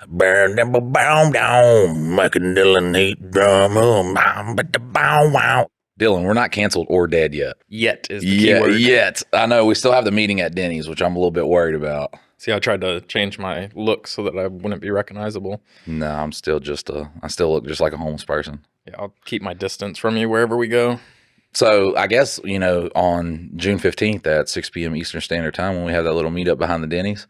Burn them bow down, making Dylan heat drum. But the bow wow. Dylan, we're not canceled or dead yet. Yet is the key word. Yet. I know we still have the meeting at Denny's, which I'm a little bit worried about. See, I tried to change my look so that I wouldn't be recognizable. No, I still look just like a homeless person. Yeah, I'll keep my distance from you wherever we go. So I guess, on June 15th at 6 p.m. Eastern Standard Time, when we have that little meetup behind the Denny's,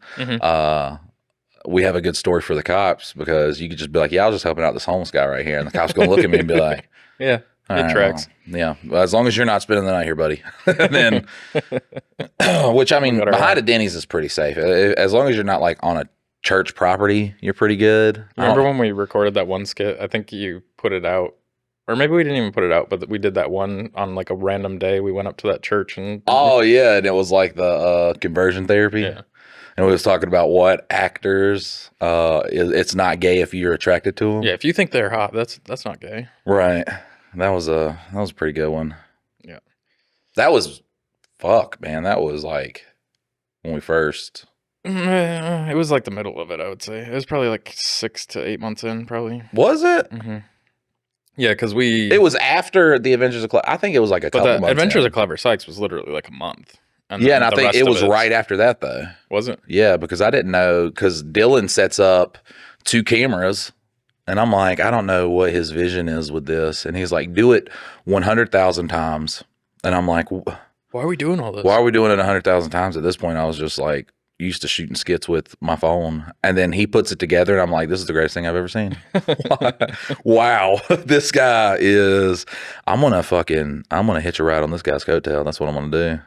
we have a good story for the cops, because you could just be like, yeah, I was just helping out this homeless guy right here. And the cop's going to look at me and be like, yeah, it tracks. Well, yeah, as long as you're not spending the night here, buddy. Then, which, I mean, behind a Denny's is pretty safe. As long as you're not like on a church property, you're pretty good. Remember when we recorded that one skit? I think you put it out. Or maybe we didn't even put it out, but we did that one on like a random day. We went up to that church and... Oh, yeah, and it was like the conversion therapy. Yeah. And we was talking about what actors, it's not gay if you're attracted to them. Yeah, if you think they're hot, that's not gay. Right. That was a pretty good one. Yeah. That was, fuck, man. That was like when we first... It was like the middle of it, I would say. It was probably like 6 to 8 months in, probably. Was it? Mm-hmm. Yeah, because It was after the Adventures of Clever. I think it was like a couple months. But Adventures of Clever Sykes was literally like a month. And yeah, and I think it was right after that, though. Was it? Yeah, because I didn't know, because Dylan sets up 2 cameras, and I'm like, I don't know what his vision is with this. And he's like, do it 100,000 times. And I'm like, why are we doing all this? Why are we doing it 100,000 times? At this point, I was just like, used to shooting skits with my phone, and then he puts it together, and I'm like, this is the greatest thing I've ever seen. Wow, this guy is, I'm gonna hitch a ride on this guy's coattail. That's what I'm gonna do.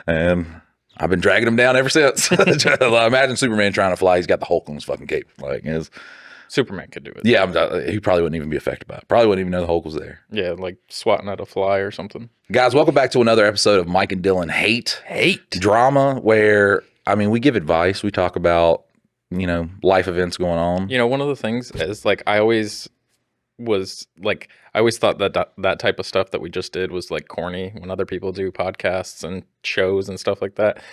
And I've been dragging him down ever since. Imagine Superman trying to fly. He's got the Hulk on his fucking cape. Like, Superman could do it. Yeah, he probably wouldn't even be affected by it. Probably wouldn't even know the Hulk was there. Yeah, like swatting at a fly or something. Guys, welcome back to another episode of Mike and Dylan Hate Drama, where, I mean, we give advice. We talk about, life events going on. One of the things is, like, I always thought that type of stuff that we just did was, like, corny when other people do podcasts and shows and stuff like that.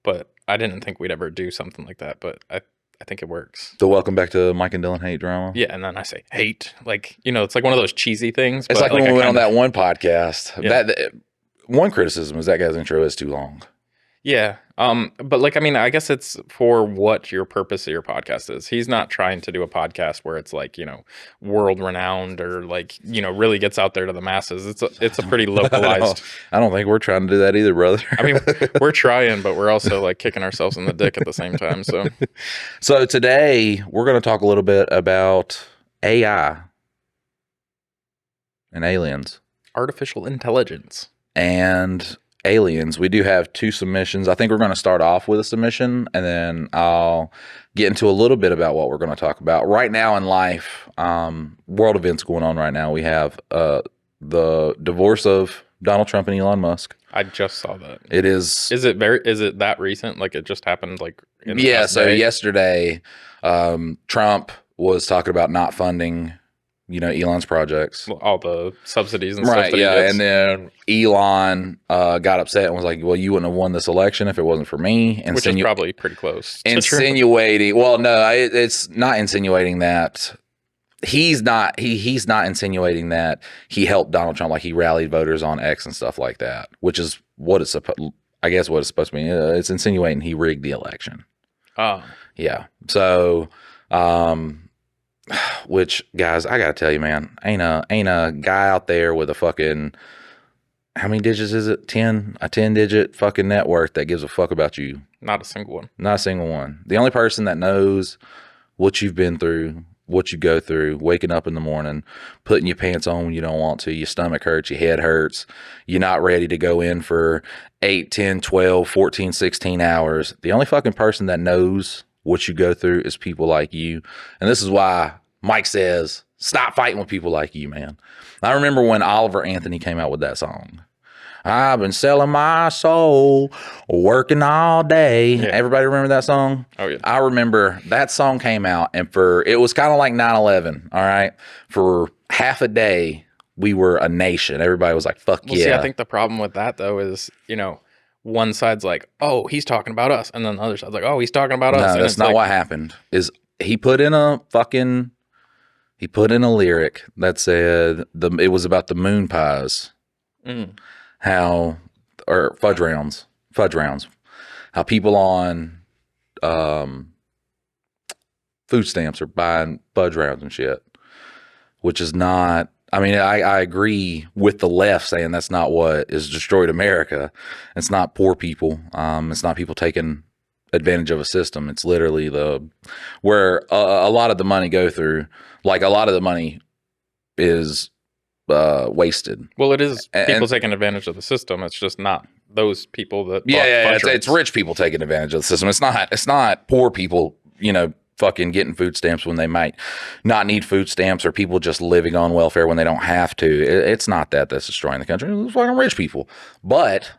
But I didn't think we'd ever do something like that. But I think it works. So welcome back to Mike and Dylan Hate Drama. Yeah, and then I say hate. Like, it's like one of those cheesy things. It's but like when we went on that one podcast. Yeah. That one criticism is that guy's intro is too long. Yeah. But like, I mean, I guess it's for what your purpose of your podcast is. He's not trying to do a podcast where it's like, world renowned or like, really gets out there to the masses. It's a pretty localized. I don't think we're trying to do that either, brother. I mean, we're trying, but we're also like kicking ourselves in the dick at the same time. So today we're going to talk a little bit about AI and aliens. Artificial intelligence. And aliens. We do have 2 submissions. I think we're going to start off with a submission, and then I'll get into a little bit about what we're going to talk about. Right now in life, world events going on right now. We have the divorce of Donald Trump and Elon Musk. I just saw that. It is. Is it that recent? Like, it just happened like in the past so day? Yesterday, Trump was talking about not funding Elon's projects. All the subsidies and right, stuff that yeah, he gets. and then Elon got upset and was like, well, you wouldn't have won this election if it wasn't for me. Which is probably pretty close. Insinuating, well, no, it's not insinuating that. He's not insinuating that he helped Donald Trump, like he rallied voters on X and stuff like that, which is what it's supposed to be. It's insinuating he rigged the election. Oh. Yeah. So, which, guys, I gotta tell you, man, ain't a guy out there with a fucking, how many digits is it? 10? A 10-digit fucking net worth that gives a fuck about you. Not a single one. Not a single one. The only person that knows what you've been through, what you go through, waking up in the morning, putting your pants on when you don't want to, your stomach hurts, your head hurts, you're not ready to go in for 8, 10, 12, 14, 16 hours. The only fucking person that knows what you go through is people like you. And this is why Mike says, stop fighting with people like you, man. I remember when Oliver Anthony came out with that song. I've been selling my soul, working all day. Yeah. Everybody remember that song? Oh, yeah. I remember that song came out, and it was kind of like 9/11, all right? For half a day, we were a nation. Everybody was like, fuck yeah. See, I think the problem with that, though, is, one side's like, oh, he's talking about us. And then the other side's like, oh, he's talking about us. No, and that's not what happened. Is he put in a fucking he put in a lyric that said it was about the moon pies, how or fudge rounds, how people on food stamps are buying fudge rounds and shit, which is not. I mean, I agree with the left saying that's not what has destroyed America. It's not poor people. It's not people taking advantage of a system. It's literally where a lot of the money go through. Like a lot of the money is wasted. Well, it is people And taking advantage of the system. It's just not those people that it's rich people taking advantage of the system. It's not poor people, fucking getting food stamps when they might not need food stamps, or people just living on welfare when they don't have to. It's not that's destroying the country. It's fucking rich people. But,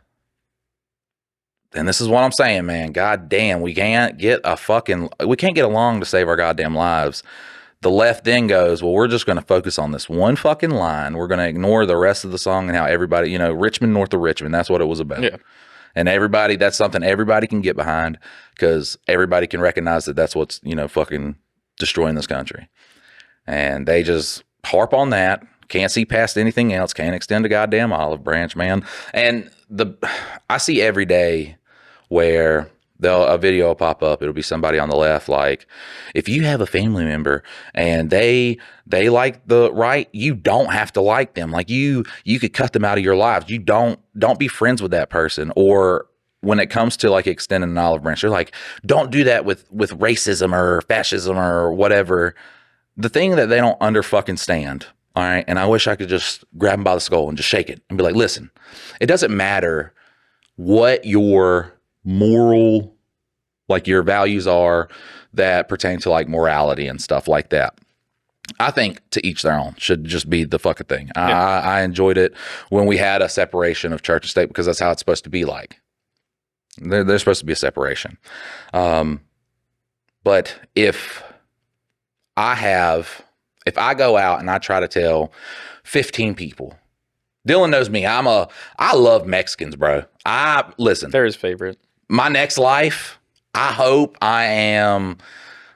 and this is what I'm saying, man, god damn, we can't get along to save our goddamn lives. The left then goes, well, we're just going to focus on this one fucking line. We're going to ignore the rest of the song and how everybody, Richmond, north of Richmond, that's what it was about. Yeah. And that's something everybody can get behind, because everybody can recognize that that's what's, fucking destroying this country. And they just harp on that. Can't see past anything else. Can't extend a goddamn olive branch, man. And I see every day where a video will pop up. It'll be somebody on the left, like, if you have a family member and they like the right, you don't have to like them. Like you could cut them out of your lives. You don't be friends with that person. Or when it comes to like extending an olive branch, they're like, don't do that with racism or fascism or whatever. The thing that they don't under fucking stand. All right. And I wish I could just grab them by the skull and just shake it and be like, listen, it doesn't matter what your moral, like your values are that pertain to like morality and stuff like that. I think to each their own should just be the fucking thing. Yeah. I enjoyed it when we had a separation of church and state, because that's how it's supposed to be. Like there's supposed to be a separation. But if I go out and I try to tell 15 people, Dylan knows me. I love Mexicans, bro. Listen. They're his favorite. My next life, I hope I am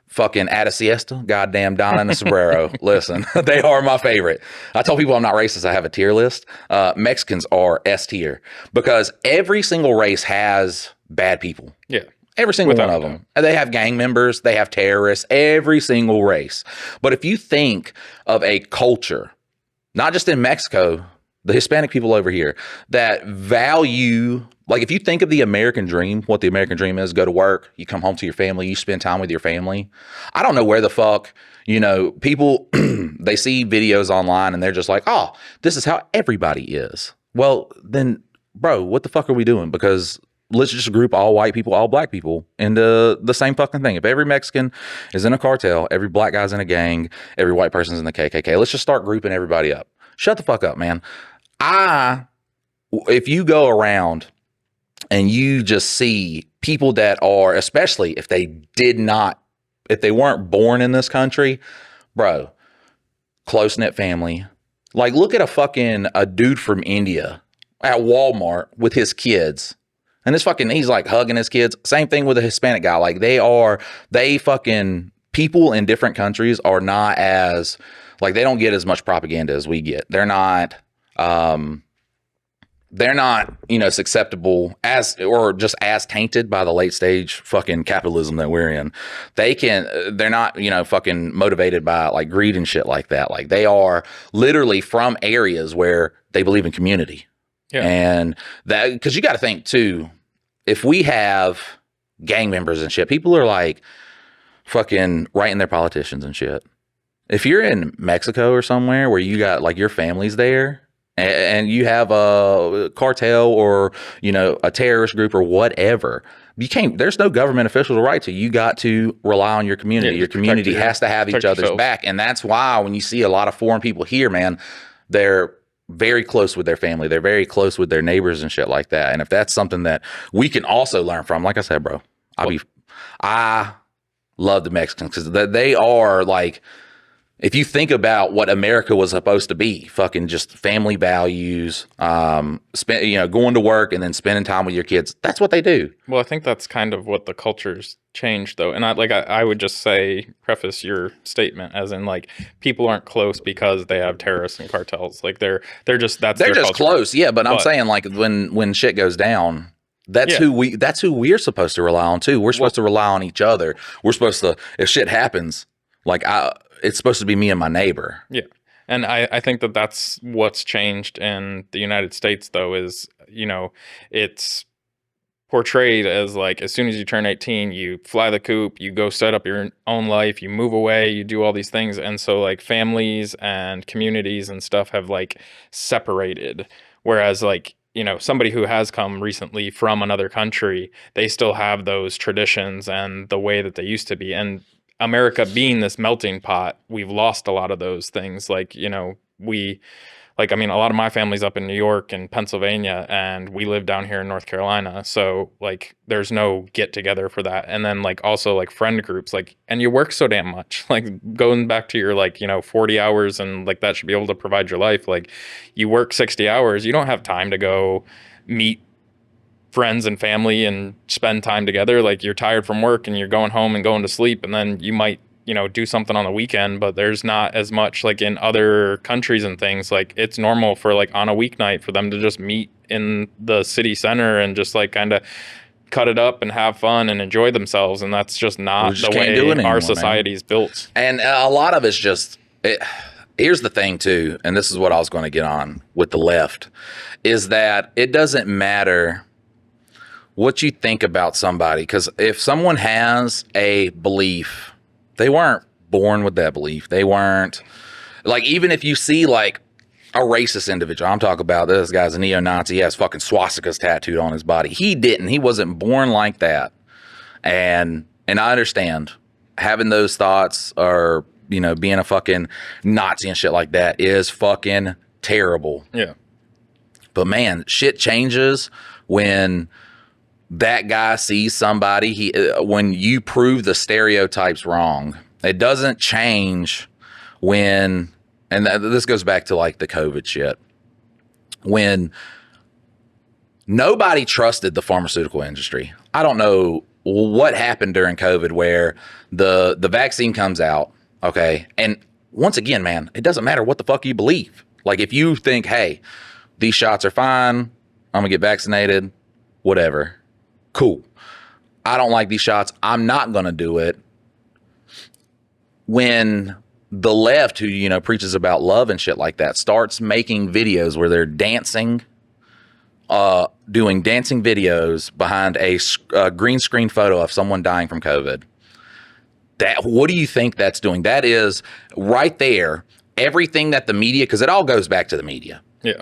fucking at a siesta, goddamn Donna and a sombrero. Listen, they are my favorite. I told people I'm not racist. I have a tier list. Mexicans are S tier, because every single race has bad people. Yeah. Every single one of them. They have gang members. They have terrorists. Every single race. But if you think of a culture, not just in Mexico, the Hispanic people over here that value, like if you think of the American dream, what the American dream is, go to work, you come home to your family, you spend time with your family. I don't know where the fuck, people, they see videos online and they're just like, oh, this is how everybody is. Well, then, bro, what the fuck are we doing? Because let's just group all white people, all black people into the same fucking thing. If every Mexican is in a cartel, every black guy's in a gang, every white person's in the KKK, let's just start grouping everybody up. Shut the fuck up, man. If you go around and you just see people that are, especially if they weren't born in this country, bro, close-knit family. Like, look at a dude from India at Walmart with his kids. And he's like hugging his kids. Same thing with a Hispanic guy. Like people in different countries are not as, like, they don't get as much propaganda as we get. They're not susceptible or just as tainted by the late stage fucking capitalism that we're in. They're not, fucking motivated by like greed and shit like that. Like they are literally from areas where they believe in community. Yeah. And that, cause you got to think too, if we have gang members and shit, people are like fucking writing their politicians and shit. If you're in Mexico or somewhere where you got like your family's there, and you have a cartel or, a terrorist group or whatever, there's no government official to write to. You got to rely on your community. Your community has to have each other's back. And that's why when you see a lot of foreign people here, man, they're very close with their family. They're very close with their neighbors and shit like that. And if that's something that we can also learn from, like I said, bro, I love the Mexicans because they are like, if you think about what America was supposed to be, fucking just family values, going to work and then spending time with your kids. That's what they do. Well, I think that's kind of what the culture's changed, though. And I would just say, preface your statement as in like people aren't close because they have terrorists and cartels. Like they're just that's They're their just culture. close, yeah. But I'm saying like when shit goes down, that's Yeah. who we're supposed to rely on too. We're supposed to rely on each other. We're supposed to, if shit happens, like it's supposed to be me and my neighbor. Yeah. And I think that that's what's changed in the United States, though, is, it's portrayed as like as soon as you turn 18, you fly the coop, you go set up your own life, you move away, you do all these things. And so like families and communities and stuff have like separated. Whereas like, somebody who has come recently from another country, they still have those traditions and the way that they used to be. And America being this melting pot, we've lost a lot of those things. Like, a lot of my family's up in New York and Pennsylvania, and we live down here in North Carolina. So like, there's no get together for that. And then like, also like friend groups, like, and you work so damn much, like going back to your 40 hours and like that should be able to provide your life. Like you work 60 hours, you don't have time to go meet friends and family and spend time together. Like you're tired from work and you're going home and going to sleep, and then you might do something on the weekend. But there's not as much like in other countries and things. Like it's normal for like on a weeknight for them to just meet in the city center and just like kind of cut it up and have fun and enjoy themselves. And that's just not the way our society is built. And a lot of it's just here's the thing too, and this is what I was going to get on with the left, is that it doesn't matter what you think about somebody, because if someone has a belief, they weren't born with that belief. They weren't like, even if you see like a racist individual, I'm talking about this guy's a neo-Nazi, he has fucking swastikas tattooed on his body. He wasn't born like that. And I understand having those thoughts or, being a fucking Nazi and shit like that is fucking terrible. Yeah. But man, shit changes when that guy sees somebody, when you prove the stereotypes wrong. It doesn't change when, and this goes back to like the COVID shit, when nobody trusted the pharmaceutical industry. I don't know what happened during COVID where the vaccine comes out, okay? And once again, man, it doesn't matter what the fuck you believe. Like if you think, hey, these shots are fine, I'm gonna get vaccinated, whatever. Cool. I don't like these shots, I'm not going to do it. When the left, who, preaches about love and shit like that, starts making videos where they're dancing, doing dancing videos behind a green screen photo of someone dying from COVID, what do you think that's doing? That is right there. Everything that the media, because it all goes back to the media. Yeah.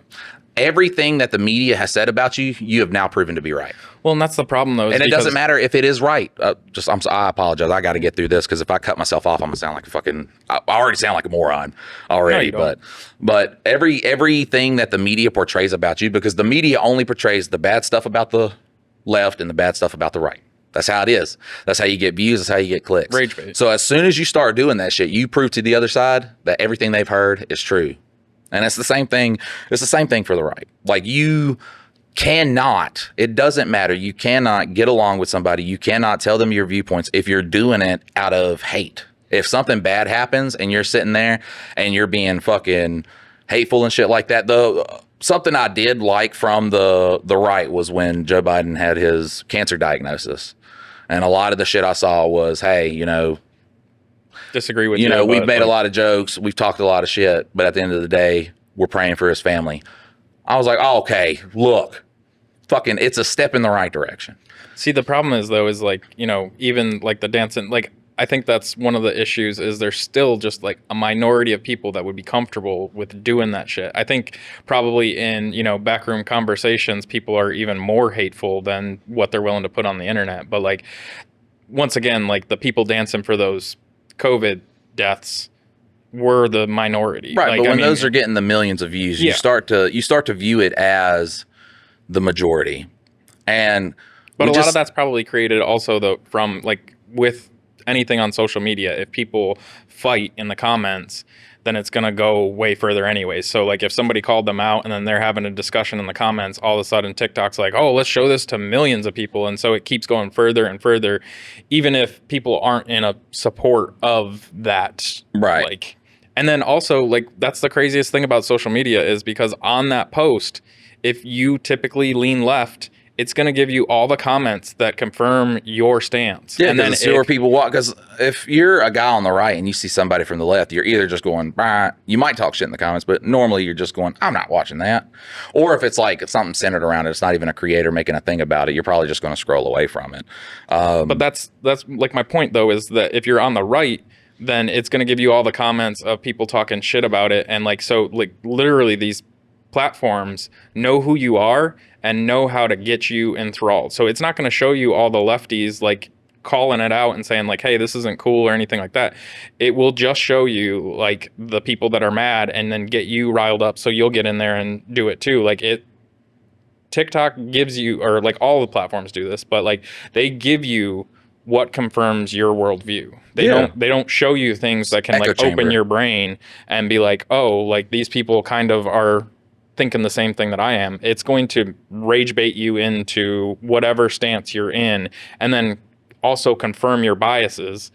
Everything that the media has said about you, you have now proven to be right. Well, and that's the problem, though. And it doesn't matter if it is right. I apologize. I got to get through this because if I cut myself off, I'm gonna sound like a fucking. I already sound like a moron already. No, but everything that the media portrays about you, because the media only portrays the bad stuff about the left and the bad stuff about the right. That's how it is. That's how you get views. That's how you get clicks. Rage bait. So as soon as you start doing that shit, you prove to the other side that everything they've heard is true. And it's the same thing. It's the same thing for the right. Like you cannot, it doesn't matter. You cannot get along with somebody. You cannot tell them your viewpoints if you're doing it out of hate. If something bad happens and you're sitting there and you're being fucking hateful and shit like that, something I did like from the right was when Joe Biden had his cancer diagnosis. And a lot of the shit I saw was, hey, disagree with you. We've made a lot of jokes. We've talked a lot of shit. But at the end of the day, we're praying for his family. I was like, oh, okay, look, fucking, it's a step in the right direction. See, the problem is, though, is like, even like the dancing, like, I think that's one of the issues is there's still just like a minority of people that would be comfortable with doing that shit. I think probably in, backroom conversations, people are even more hateful than what they're willing to put on the internet. But like, once again, like the people dancing for those COVID deaths were the minority. Right. Like, but when those are getting the millions of views, you start to view it as the majority. But a lot of that's probably created also from like with anything on social media, if people fight in the comments, then it's going to go way further anyway. So like if somebody called them out and then they're having a discussion in the comments, all of a sudden TikTok's like, oh, let's show this to millions of people. And so it keeps going further and further, even if people aren't in a support of that. Right. Like, and then also like, that's the craziest thing about social media is because on that post, if you typically lean left, it's going to give you all the comments that confirm your stance. Yeah, and then it's where people walk. Because if you're a guy on the right and you see somebody from the left, you're either just going, bah. You might talk shit in the comments, but normally you're just going, I'm not watching that. Or if it's like something centered around it, it's not even a creator making a thing about it, you're probably just going to scroll away from it. But that's like my point, though, is that if you're on the right, then it's going to give you all the comments of people talking shit about it. And like, so like literally these platforms know who you are and know how to get you enthralled. So it's not going to show you all the lefties like calling it out and saying like, hey, this isn't cool or anything like that. It will just show you like the people that are mad and then get you riled up so you'll get in there and do it too. Like TikTok gives you, or like all the platforms do this, but like they give you what confirms your worldview. They don't show you things that can like open your brain and be like, oh, like these people kind of are thinking the same thing that I am. It's going to rage bait you into whatever stance you're in, and then also confirm your biases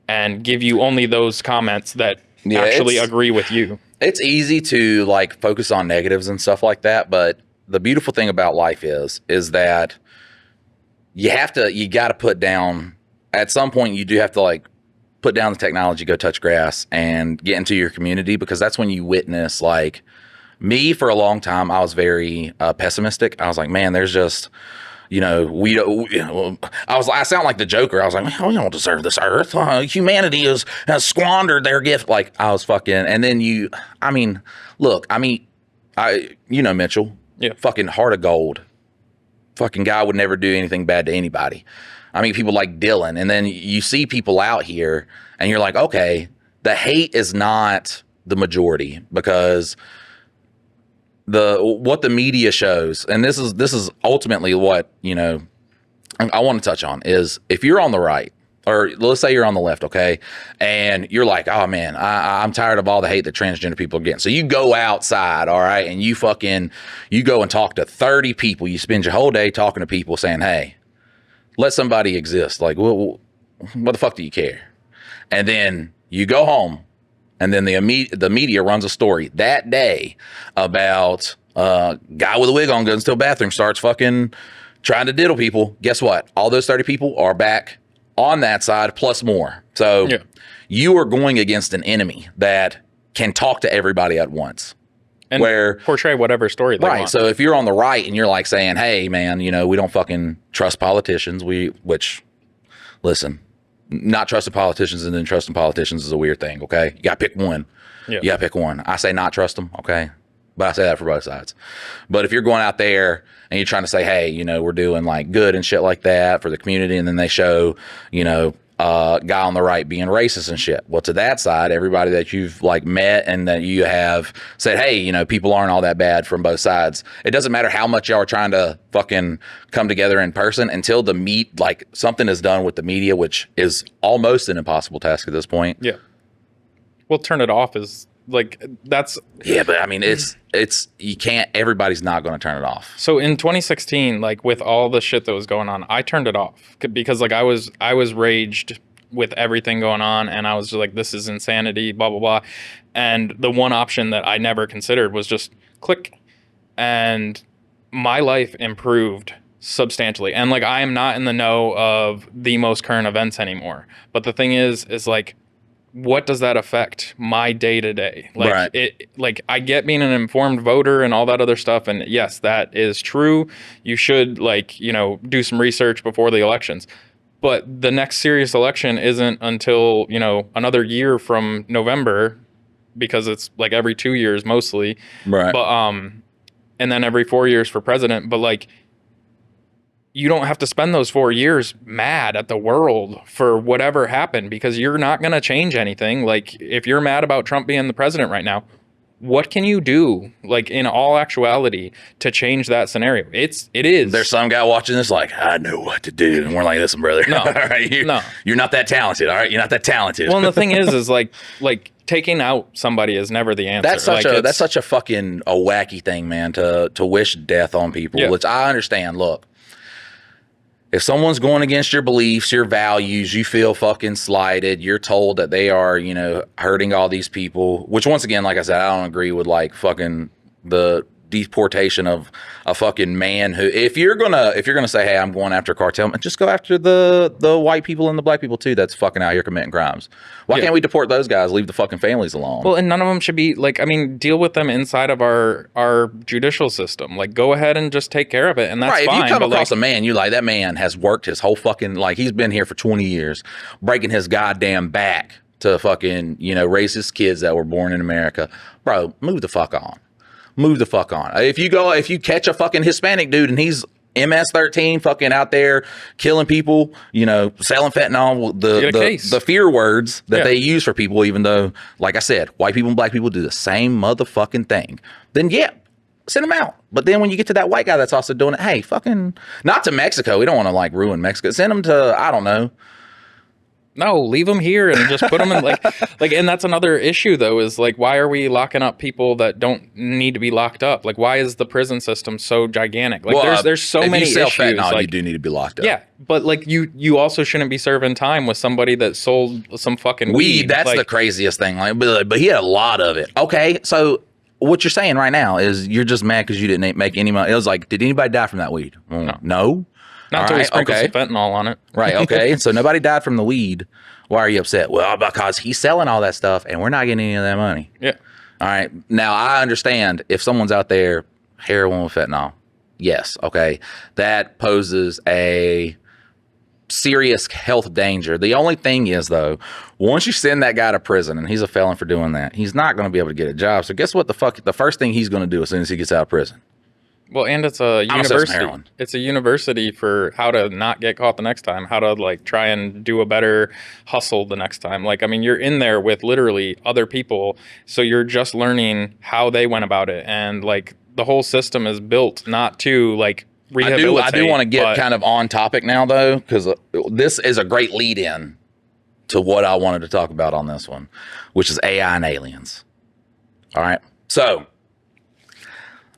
and give you only those comments that actually agree with you. It's easy to like focus on negatives and stuff like that, but the beautiful thing about life is that you got to put down, at some point you do have to like put down the technology, go touch grass and get into your community, because that's when you witness, like me for a long time, I was very pessimistic. I was like, man, there's just, I sound like the Joker. I was like, man, we don't deserve this earth. Humanity has squandered their gift. Like I was fucking, and then Mitchell, yeah, fucking heart of gold. Fucking guy would never do anything bad to anybody. I mean, people like Dylan, and then you see people out here and you're like, okay, the hate is not the majority, because what the media shows, and this is ultimately what, I want to touch on, is if you're on the right, or let's say you're on the left, okay, and you're like, oh man, I'm tired of all the hate that transgender people are getting. So you go outside, all right, and you go and talk to 30 people. You spend your whole day talking to people saying, hey, let somebody exist. Like, what the fuck do you care? And then you go home, and then the media runs a story that day about a guy with a wig on goes into a bathroom, starts fucking trying to diddle people. Guess what? All those 30 people are back on that side plus more. So you are going against an enemy that can talk to everybody at once. And portray whatever story they want. So if you're on the right and you're like saying, hey, man, we don't fucking trust politicians, listen, not trusting politicians and then trusting politicians is a weird thing, okay? You got to pick one. Yeah. You got to pick one. I say not trust them, okay? But I say that for both sides. But if you're going out there and you're trying to say, hey, we're doing like good and shit like that for the community, and then they show, guy on the right being racist and shit. Well, to that side, everybody that you've like met and that you have said, hey, people aren't all that bad from both sides. It doesn't matter how much y'all are trying to fucking come together in person until something is done with the media, which is almost an impossible task at this point. Yeah. Well, turn it off is like, that's. Yeah, but I mean, you can't, everybody's not going to turn it off. So in 2016, like with all the shit that was going on, I turned it off because like I was raged with everything going on, and I was just like, this is insanity, blah, blah, blah. And the one option that I never considered was just click, and my life improved substantially. And like, I am not in the know of the most current events anymore. But the thing is like, what does that affect my day to day? Like I get being an informed voter and all that other stuff. And yes, that is true. You should do some research before the elections. But the next serious election isn't until, another year from November, because it's like every 2 years mostly. Right. But, and then every 4 years for president. But like, you don't have to spend those 4 years mad at the world for whatever happened, because you're not going to change anything. Like if you're mad about Trump being the president right now, what can you do, like in all actuality, to change that scenario? It is. There's some guy watching this like, I know what to do. And we're like, listen, brother. No. All right, No. You're not that talented. All right. You're not that talented. Well, and the thing is like taking out somebody is never the answer. That's such a fucking a wacky thing, man, to wish death on people. Yeah. Which I understand. Look, if someone's going against your beliefs, your values, you feel fucking slighted, you're told that they are, you know, hurting all these people, which once again, like I said, I don't agree with like fucking the deportation of a fucking man who, if you're gonna say, hey, I'm going after cartel, just go after the white people and the black people too that's fucking out here committing crimes. Why can't we deport those guys, leave the fucking families alone? Well, and none of them should be like, I mean, deal with them inside of our judicial system. Like, go ahead and just take care of it, and that's right. fine. If you come across a man, you like, that man has worked his whole fucking, like, he's been here for 20 years, breaking his goddamn back to fucking, you know, raise his kids that were born in America. Bro, move the fuck on. Move the fuck on. If you catch a fucking Hispanic dude and he's MS-13 fucking out there killing people, you know, selling fentanyl, the fear words that they use for people, even though, like I said, white people and black people do the same motherfucking thing, then yeah, send them out. But then when you get to that white guy that's also doing it, hey, fucking, not to Mexico. We don't want to like ruin Mexico. Send them to, I don't know. No, leave them here and just put them in like, and that's another issue though, is like, why are we locking up people that don't need to be locked up? Like, why is the prison system so gigantic? Like, well, there's so many issues. If you sell fentanyl, like, you do need to be locked up. Yeah, but like you also shouldn't be serving time with somebody that sold some fucking weed. That's like, the craziest thing. Like, but he had a lot of it. Okay, so what you're saying right now is you're just mad because you didn't make any money. It was like, did anybody die from that weed? No. Not until we sprinkle some fentanyl on it. Right, okay. So nobody died from the weed. Why are you upset? Well, because he's selling all that stuff and we're not getting any of that money. Yeah. All right. Now, I understand if someone's out there, heroin with fentanyl. Yes, okay. That poses a serious health danger. The only thing is, though, once you send that guy to prison and he's a felon for doing that, he's not going to be able to get a job. So guess what the first thing he's going to do as soon as he gets out of prison? Well, and it's a university. It's a university for how to not get caught the next time, how to like try and do a better hustle the next time. Like, I mean, you're in there with literally other people, so you're just learning how they went about it, and like the whole system is built not to like rehabilitate. I do want to get kind of on topic now, though, because this is a great lead-in to what I wanted to talk about on this one, which is AI and aliens. All right, so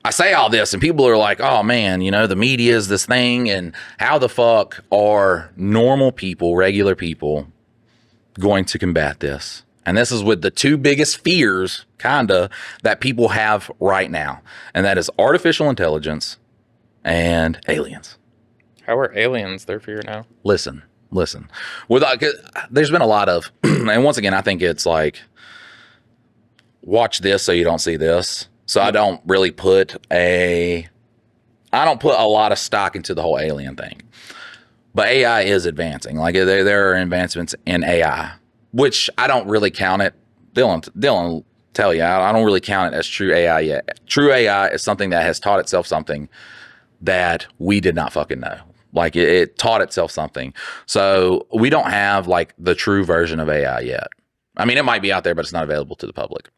I say all this and people are like, oh man, you know, the media is this thing, and how the fuck are normal people, regular people, going to combat this? And this is with the two biggest fears, kinda, that people have right now. And that is artificial intelligence and aliens. How are aliens their fear now? Listen. There's been a lot of, and once again, I think it's like, watch this so you don't see this. So I don't really put a lot of stock into the whole alien thing. But AI is advancing. Like there are advancements in AI, which I don't really count it. Dylan tell you, I don't really count it as true AI yet. True AI is something that has taught itself something that we did not fucking know. Like it taught itself something. So we don't have like the true version of AI yet. I mean, it might be out there, but it's not available to the public.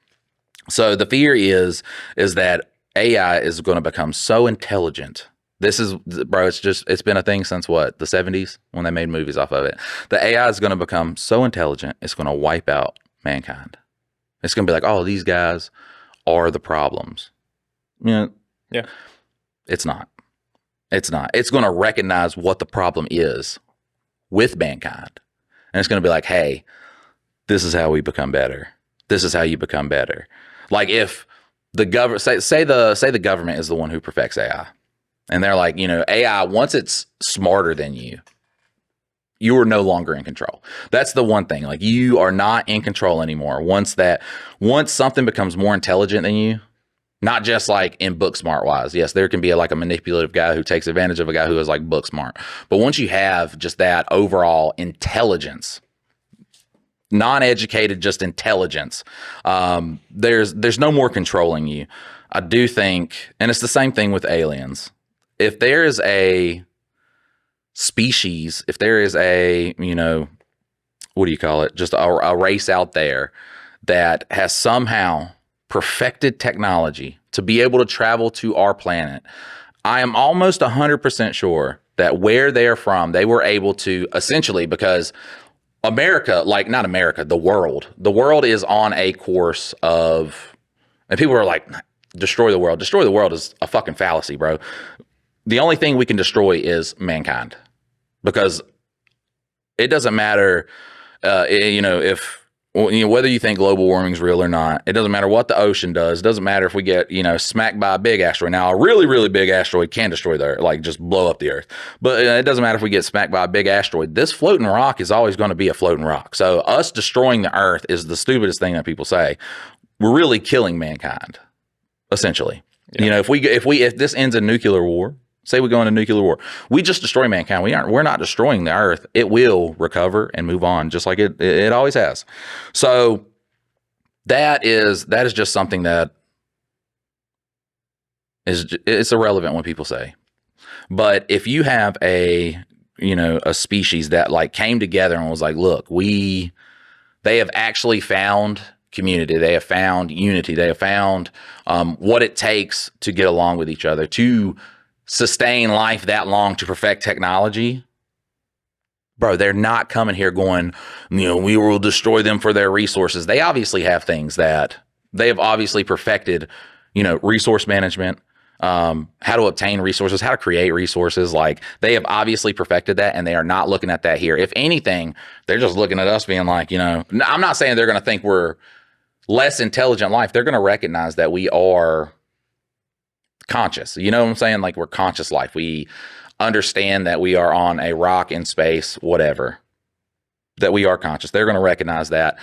So the fear is that AI is going to become so intelligent. This is, bro, it's been a thing since what, the 70s when they made movies off of it. The AI is going to become so intelligent, it's going to wipe out mankind. It's going to be like, oh, these guys are the problems. You know, yeah. It's not. It's going to recognize what the problem is with mankind. And it's going to be like, hey, this is how we become better. This is how you become better. Like if the government, say the government is the one who perfects AI, and they're like, you know, AI, once it's smarter than you are no longer in control. That's the one thing. Like you are not in control anymore. Once something becomes more intelligent than you, not just like in book smart wise. Yes, there can be like a manipulative guy who takes advantage of a guy who is like book smart. But once you have just that overall intelligence, non-educated, just intelligence, there's no more controlling you. I do think, and it's the same thing with aliens. If there is a species, if there is a, you know, what do you call it? Just a race out there that has somehow perfected technology to be able to travel to our planet, I am almost 100% sure that where they're from, they were able to essentially, because America, like not America, the world is on a course of, and people are like, destroy the world. Destroy the world is a fucking fallacy, bro. The only thing we can destroy is mankind, because it doesn't matter, if whether you think global warming is real or not. It doesn't matter what the ocean does. It doesn't matter if we get smacked by a big asteroid. Now, a really really big asteroid can destroy the Earth, like just blow up the Earth. But it doesn't matter if we get smacked by a big asteroid. This floating rock is always going to be a floating rock. So us destroying the Earth is the stupidest thing that people say. We're really killing mankind, essentially. Yeah. If this ends in nuclear war. Say we go into nuclear war, we just destroy mankind. We're not destroying the Earth. It will recover and move on, just like it always has. So that is just something that it's irrelevant when people say. But if you have a species that like came together and was like, look, they have actually found community, they have found unity, they have found what it takes to get along with each other, to sustain life that long, to perfect technology, bro, they're not coming here going, we will destroy them for their resources. They obviously have things that they have obviously perfected, resource management, how to obtain resources, how to create resources. Like they have obviously perfected that, and they are not looking at that here. If anything, they're just looking at us being like, I'm not saying they're going to think we're less intelligent life. They're going to recognize that we are conscious. You know what I'm saying? Like we're conscious life. We understand that we are on a rock in space, whatever, that we are conscious. They're going to recognize that.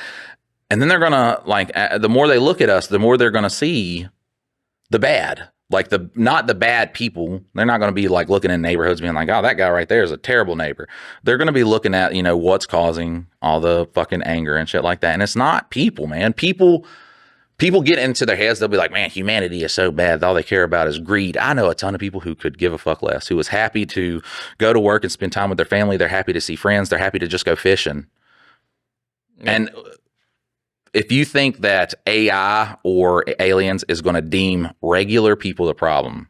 And then they're going to the more they look at us, the more they're going to see the bad, like not the bad people. They're not going to be like looking in neighborhoods being like, oh, that guy right there is a terrible neighbor. They're going to be looking at, what's causing all the fucking anger and shit like that. And it's not people, man. People get into their heads. They'll be like, man, humanity is so bad. All they care about is greed. I know a ton of people who could give a fuck less, who is happy to go to work and spend time with their family. They're happy to see friends. They're happy to just go fishing. Yeah. And if you think that AI or aliens is going to deem regular people the problem,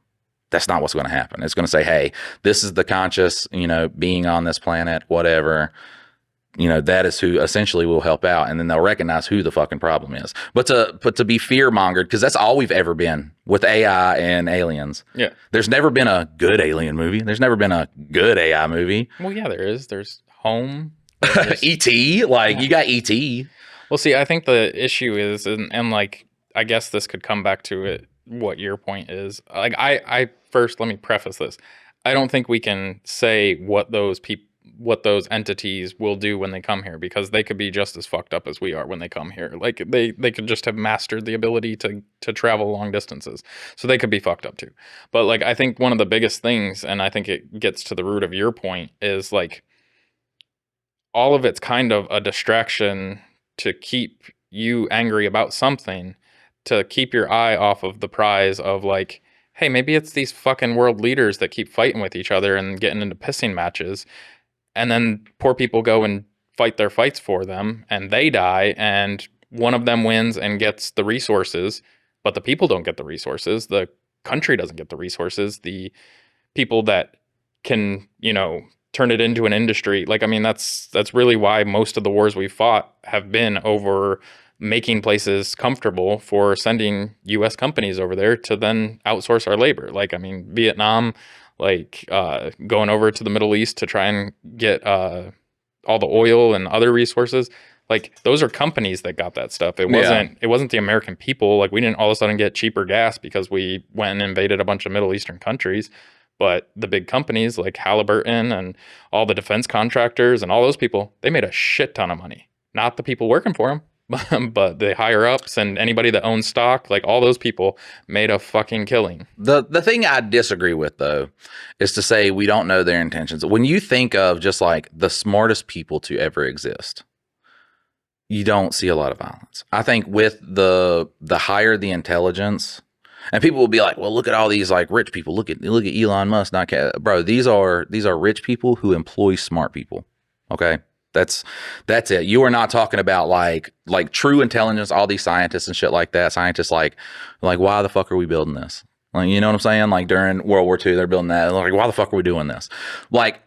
that's not what's going to happen. It's going to say, hey, this is the conscious, being on this planet, whatever. That is who essentially will help out, and then they'll recognize who the fucking problem is. But to be fear mongered, because that's all we've ever been with AI and aliens. Yeah. There's never been a good alien movie. There's never been a good AI movie. Well, yeah, there is. There's Home. E.T. Like, you got E.T. Well, see, I think the issue is, and like, I guess this could come back to it, what your point is. Like, I first, let me preface this. I don't think we can say what those entities will do when they come here, because they could be just as fucked up as we are when they come here. Like they could just have mastered the ability to travel long distances. So they could be fucked up too. But like, I think one of the biggest things, and I think it gets to the root of your point, is like all of it's kind of a distraction to keep you angry about something, to keep your eye off of the prize of like, hey, maybe it's these fucking world leaders that keep fighting with each other and getting into pissing matches. And then poor people go and fight their fights for them, and they die, and one of them wins and gets the resources, but the people don't get the resources. The country doesn't get the resources. The people that can, turn it into an industry. Like, I mean, that's really why most of the wars we've fought have been over making places comfortable for sending U.S. companies over there to then outsource our labor. Like, I mean, Vietnam, like going over to the Middle East to try and get all the oil and other resources. Like, those are companies that got that stuff. It wasn't the American people. Like, we didn't all of a sudden get cheaper gas because we went and invaded a bunch of Middle Eastern countries. But the big companies like Halliburton and all the defense contractors and all those people, they made a shit ton of money. Not the people working for them, but the higher ups and anybody that owns stock, like all those people made a fucking killing. The thing I disagree with, though, is to say we don't know their intentions. When you think of just like the smartest people to ever exist, you don't see a lot of violence. I think with the higher the intelligence, and people will be like, well, look at all these like rich people. Look at Elon Musk. Bro, these are rich people who employ smart people. Okay. That's it. You are not talking about like true intelligence, all these scientists and shit like that. Scientists like why the fuck are we building this? Like, you know what I'm saying? Like during World War II, they're building that. Like, why the fuck are we doing this? Like,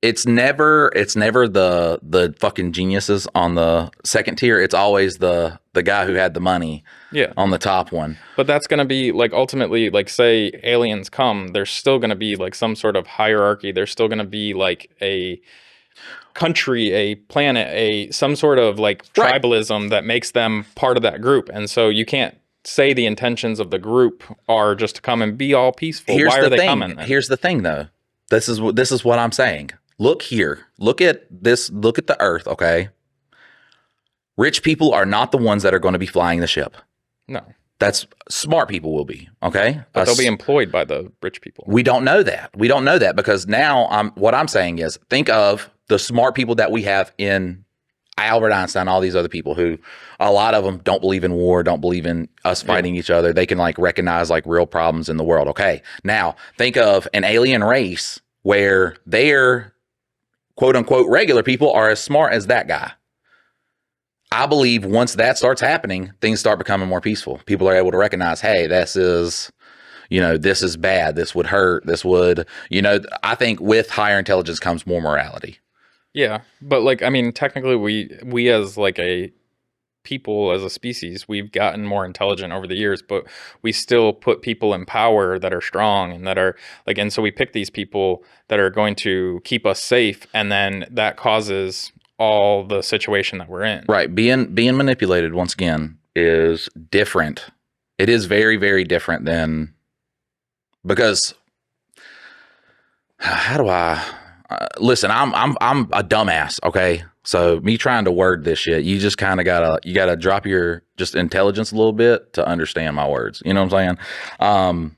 it's never the fucking geniuses on the second tier. It's always the guy who had the money Yeah. on the top one. But that's going to be like ultimately, like, say aliens come, there's still going to be like some sort of hierarchy. There's still going to be like a country, a planet, some sort of like Right. tribalism that makes them part of that group. And so you can't say the intentions of the group are just to come and be all peaceful. Why are they coming then? Here's the thing, though. This is what I'm saying. Look here. Look at this. Look at the Earth. Okay. Rich people are not the ones that are going to be flying the ship. No. That's smart people will be. Okay. But they'll be employed by the rich people. We don't know that. We don't know that because now what I'm saying is think of the smart people that we have in Albert Einstein, all these other people who a lot of them don't believe in war, don't believe in us fighting each other. They can like recognize like real problems in the world. Okay. Now think of an alien race where their quote unquote regular people are as smart as that guy. I believe once that starts happening, things start becoming more peaceful. People are able to recognize, hey, this is bad. This would hurt. This would, I think with higher intelligence comes more morality. Yeah. But like, I mean, technically we as like a people, as a species, we've gotten more intelligent over the years, but we still put people in power that are strong and that are like, and so we pick these people that are going to keep us safe. And then that causes all the situation that we're in. Right. Being manipulated once again is different. It is very, very different than, because how do I listen, I'm a dumbass. Okay. So me trying to word this shit, you just kind of gotta drop your just intelligence a little bit to understand my words. You know what I'm saying?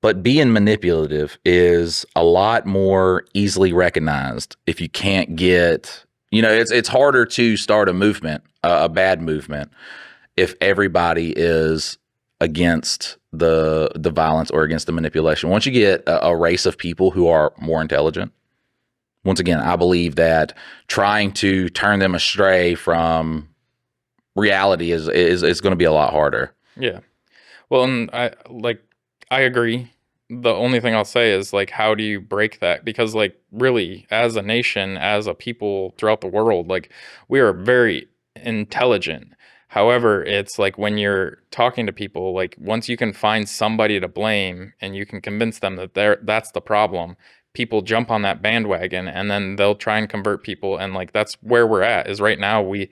But being manipulative is a lot more easily recognized if you can't get, it's harder to start a movement, a bad movement, if everybody is against the violence or against the manipulation. Once you get a race of people who are more intelligent, once again, I believe that trying to turn them astray from reality is going to be a lot harder. Yeah. Well, and I agree. The only thing I'll say is like, how do you break that? Because like really, as a nation, as a people throughout the world, like we are very intelligent. However, it's like when you're talking to people, like once you can find somebody to blame and you can convince them that that's the problem, people jump on that bandwagon and then they'll try and convert people. And like, that's where we're at is right now we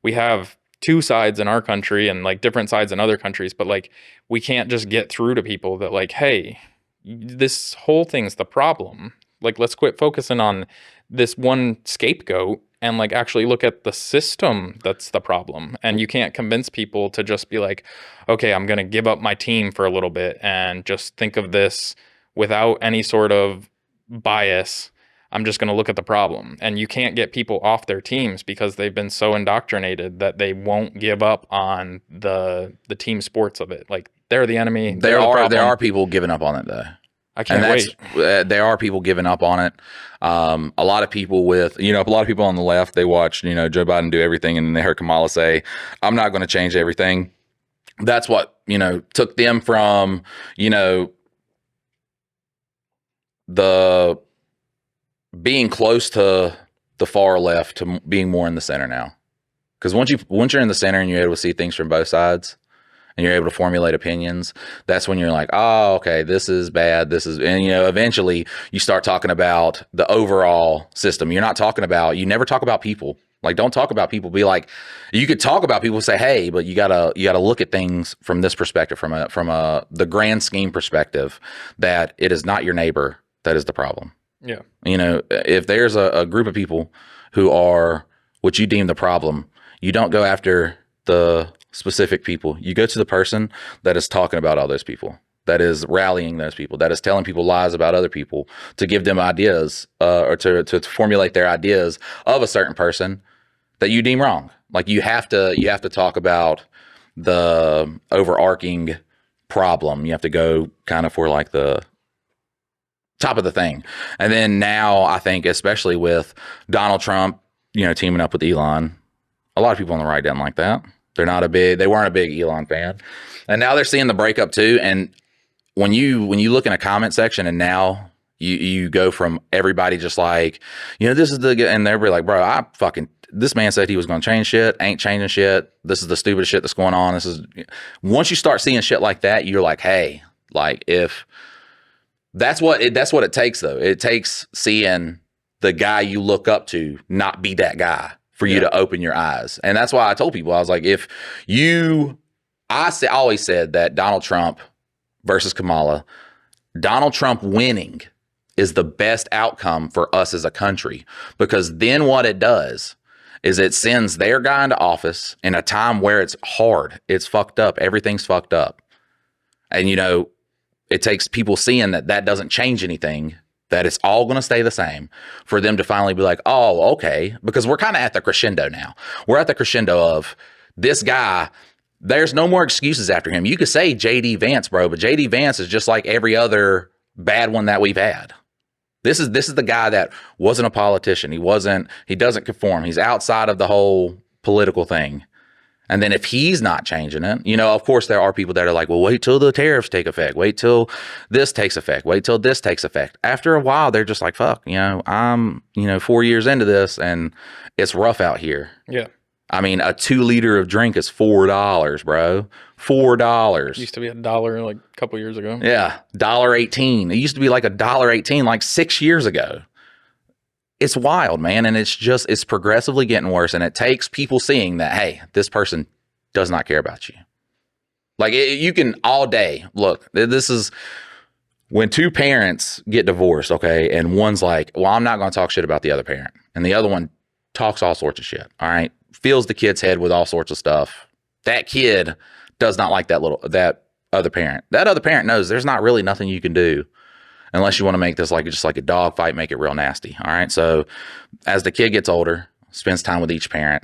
have two sides in our country and like different sides in other countries, but like, we can't just get through to people that like, hey, this whole thing's the problem. Like, let's quit focusing on this one scapegoat and like actually look at the system that's the problem. And you can't convince people to just be like, okay, I'm going to give up my team for a little bit and just think of this without any sort of bias. I'm just going to look at the problem. And you can't get people off their teams because they've been so indoctrinated that they won't give up on the team sports of it. Like they're the enemy. There are people giving up on it though. I can't wait. There are people giving up on it. A lot of people a lot of people on the left, they watch, Joe Biden do everything. And then they heard Kamala say, I'm not going to change everything. That's what, took them from, the being close to the far left to being more in the center now. Because once you're in the center and you're able to see things from both sides and you're able to formulate opinions, that's when you're like, oh, okay, this is bad. And eventually you start talking about the overall system. You never talk about people. Like, don't talk about people. Be like, you could talk about people, say, hey, but you gotta look at things from this perspective, from the grand scheme perspective, that it is not your neighbor that is the problem. Yeah. If there's a group of people who are what you deem the problem, you don't go after the specific people. You go to the person that is talking about all those people, that is rallying those people, that is telling people lies about other people to give them ideas or to formulate their ideas of a certain person that you deem wrong. Like you have to talk about the overarching problem. You have to go kind of for like the top of the thing. And then now I think, especially with Donald Trump, teaming up with Elon, a lot of people on the right didn't like that. They weren't a big Elon fan. And now they're seeing the breakup too. And when you look in a comment section and now you go from everybody just like, this is and they'll be like, bro, this man said he was going to change shit, ain't changing shit. This is the stupidest shit that's going on. Once you start seeing shit like that, you're like, hey, like if that's what it takes though. It takes seeing the guy you look up to not be that guy for you to open your eyes. And that's why I told people, I was like, I always said that Donald Trump versus Kamala, Donald Trump winning is the best outcome for us as a country, because then what it does is it sends their guy into office in a time where it's hard. It's fucked up. Everything's fucked up. And, it takes people seeing that doesn't change anything, that it's all going to stay the same, for them to finally be like, oh, okay. Because we're kind of at the crescendo now. We're at the crescendo of this guy. There's no more excuses after him. You could say J.D. Vance, bro, but J.D. Vance is just like every other bad one that we've had. This is the guy that wasn't a politician. He doesn't conform. He's outside of the whole political thing. And then if he's not changing it, of course there are people that are like, well, wait till the tariffs take effect. Wait till this takes effect. Wait till this takes effect. After a while, they're just like, fuck, I'm, 4 years into this and it's rough out here. Yeah. I mean, a 2 liter of drink is $4, bro. $4. Used to be $1 like a couple years ago. Yeah. $1.18. It used to be like $1.18 like 6 years ago. It's wild, man. And it's progressively getting worse. And it takes people seeing that, hey, this person does not care about you. Like you can all day look, this is when 2 parents get divorced. Okay. And one's like, well, I'm not going to talk shit about the other parent. And the other one talks all sorts of shit. All right. Fills the kid's head with all sorts of stuff. That kid does not like that other parent. That other parent knows there's not really nothing you can do unless you want to make this just like a dog fight, make it real nasty. All right. So as the kid gets older, spends time with each parent,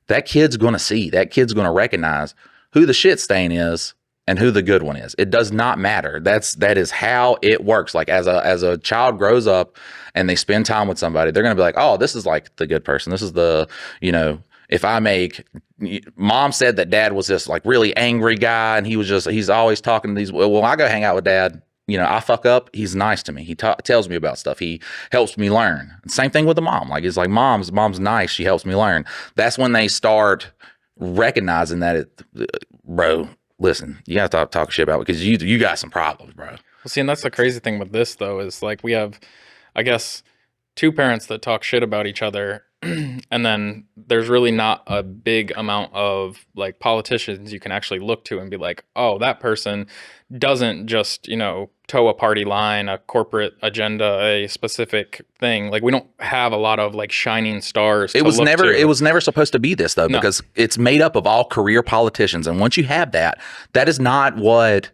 that kid's going to recognize who the shit stain is and who the good one is. It does not matter. That is how it works. Like as a child grows up and they spend time with somebody, they're going to be like, oh, this is like the good person. This is the, if mom said that dad was this like really angry guy and he's always talking to these, well, I go hang out with dad. I fuck up. He's nice to me. He tells me about stuff. He helps me learn. Same thing with the mom. Like, it's like mom's nice. She helps me learn. That's when they start recognizing that bro, listen, you got to stop talking shit about it because you got some problems, bro. Well, see, and that's the crazy thing with this though, is like we have, I guess, 2 parents that talk shit about each other. And then there's really not a big amount of like politicians you can actually look to and be like, oh, that person doesn't just, toe a party line, a corporate agenda, a specific thing. Like we don't have a lot of like shining stars. It was never supposed to be this though, because it's made up of all career politicians. And once you have that is not what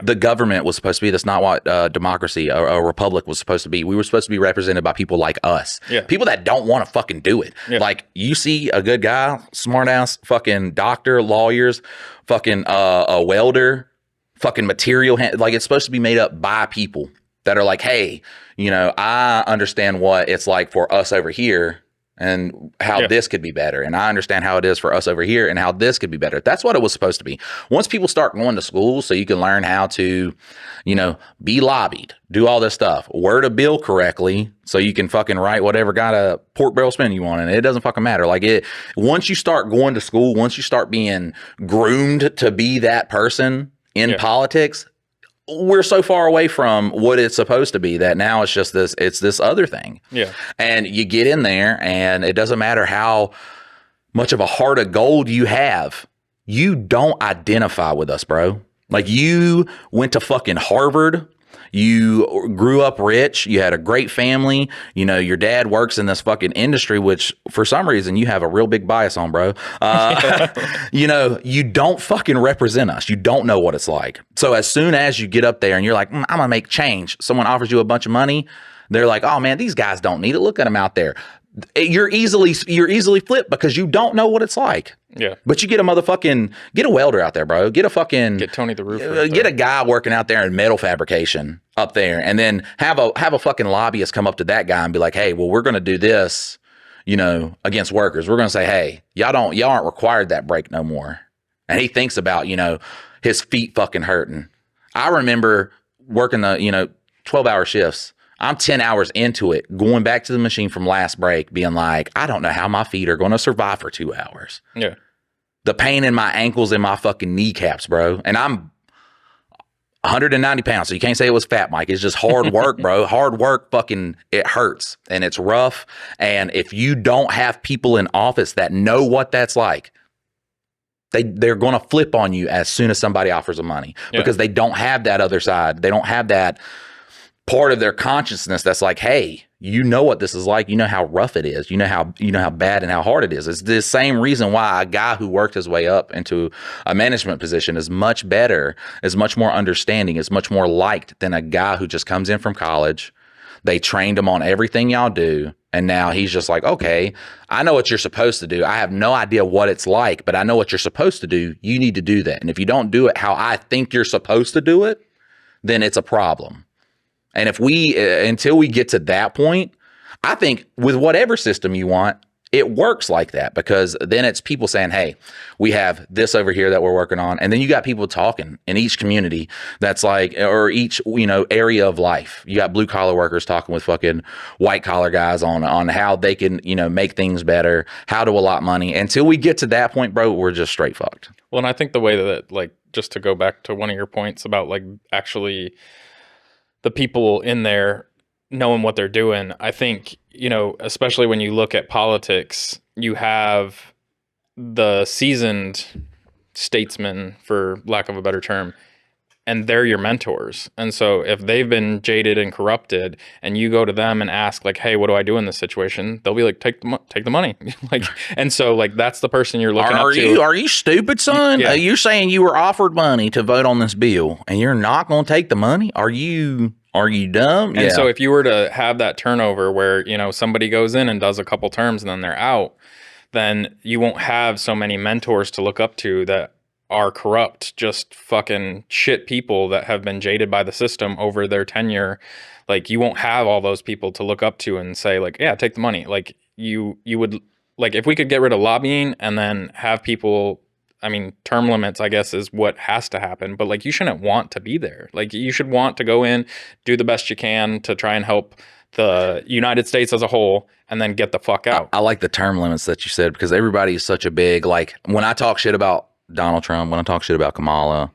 the government was supposed to be. That's not what democracy or a republic was supposed to be. We were supposed to be represented by people like us. Yeah. People that don't want to fucking do it. Yeah. Like you see a good guy, smart ass, fucking doctor, lawyers, fucking a welder, fucking material. Like it's supposed to be made up by people that are like, hey, I understand what it's like for us over here and how this could be better. And I understand how it is for us over here and how this could be better. That's what it was supposed to be. Once people start going to school so you can learn how to, be lobbied, do all this stuff, word a bill correctly so you can fucking write whatever kind of pork barrel spin you want. And it doesn't fucking matter. Like once you start going to school, once you start being groomed to be that person in politics, we're so far away from what it's supposed to be that now it's just this other thing. Yeah. And you get in there and it doesn't matter how much of a heart of gold you have. You don't identify with us, bro. Like you went to fucking Harvard. You grew up rich. You had a great family. Your dad works in this fucking industry, which for some reason you have a real big bias on, bro. You don't fucking represent us. You don't know what it's like. So as soon as you get up there and you're like, I'm going to make change. Someone offers you a bunch of money. They're like, oh man, these guys don't need it. Look at them out there. you're easily flipped because you don't know what it's like. Yeah. But you get a welder out there, bro. Get Tony the Roofer. Get a guy working out there in metal fabrication up there, and then have a fucking lobbyist come up to that guy and be like, hey, well, we're going to do this, against workers. We're going to say, hey, y'all aren't required that break no more. And he thinks about, his feet fucking hurting. I remember working the, 12-hour shifts. I'm 10 hours into it, going back to the machine from last break, being like, I don't know how my feet are going to survive for 2 hours. Yeah. The pain in my ankles and my fucking kneecaps, bro. And I'm 190 pounds, so you can't say it was fat, Mike. It's just hard work, bro. Hard work, fucking, it hurts and it's rough. And if you don't have people in office that know what that's like, they're going to flip on you as soon as somebody offers them money, because they don't have that other side. They don't have that part of their consciousness that's like, hey, you know what this is like. You know how rough it is. You know how bad and how hard it is. It's the same reason why a guy who worked his way up into a management position is much better, is much more understanding, is much more liked than a guy who just comes in from college. They trained him on everything y'all do. And now he's just like, okay, I know what you're supposed to do. I have no idea what it's like, but I know what you're supposed to do. You need to do that. And if you don't do it how I think you're supposed to do it, then it's a problem. And until we get to that point, I think with whatever system you want, it works like that, because then it's people saying, hey, we have this over here that we're working on. And then you got people talking in each community that's like, or each, area of life. You got blue collar workers talking with fucking white collar guys on how they can, make things better, how to allot money. Until we get to that point, bro, we're just straight fucked. Well, and I think the way that, like, just to go back to one of your points about, like, actually the people in there knowing what they're doing, I think, especially when you look at politics, you have the seasoned statesmen, for lack of a better term, and they're your mentors. And so if they've been jaded and corrupted, and you go to them and ask, like, hey, what do I do in this situation? They'll be like, take the money. Like, and so, like, that's the person you're looking up to. Are you stupid, son? Yeah. You're saying you were offered money to vote on this bill and you're not going to take the money? Are you dumb? And so if you were to have that turnover where, somebody goes in and does a couple terms and then they're out, then you won't have so many mentors to look up to that are corrupt, just fucking shit people that have been jaded by the system over their tenure. Like, you won't have all those people to look up to and say, like, yeah, take the money. Like, you would, like, if we could get rid of lobbying and then have people, I mean, term limits, I guess, is what has to happen. But, like, you shouldn't want to be there. Like, you should want to go in, do the best you can to try and help the United States as a whole, and then get the fuck out. I like the term limits that you said, because everybody is such a big, like, when I talk shit about Donald Trump, when I talk shit about Kamala,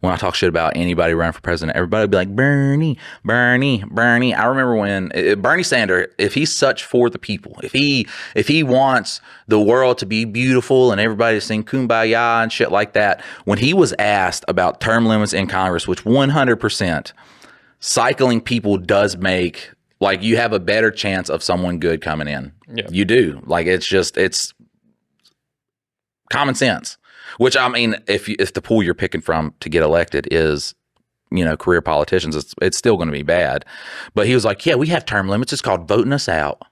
when I talk shit about anybody running for president, everybody would be like, Bernie. I remember when Bernie Sanders, if he's such for the people, if he wants the world to be beautiful and everybody to sing Kumbaya and shit like that, when he was asked about term limits in Congress, which 100% cycling people does make, like, you have a better chance of someone good coming in. Yeah. You do. Like, it's common sense. Which, I mean, if the pool you're picking from to get elected is, career politicians, it's still going to be bad. But he was like, yeah, we have term limits. It's called voting us out.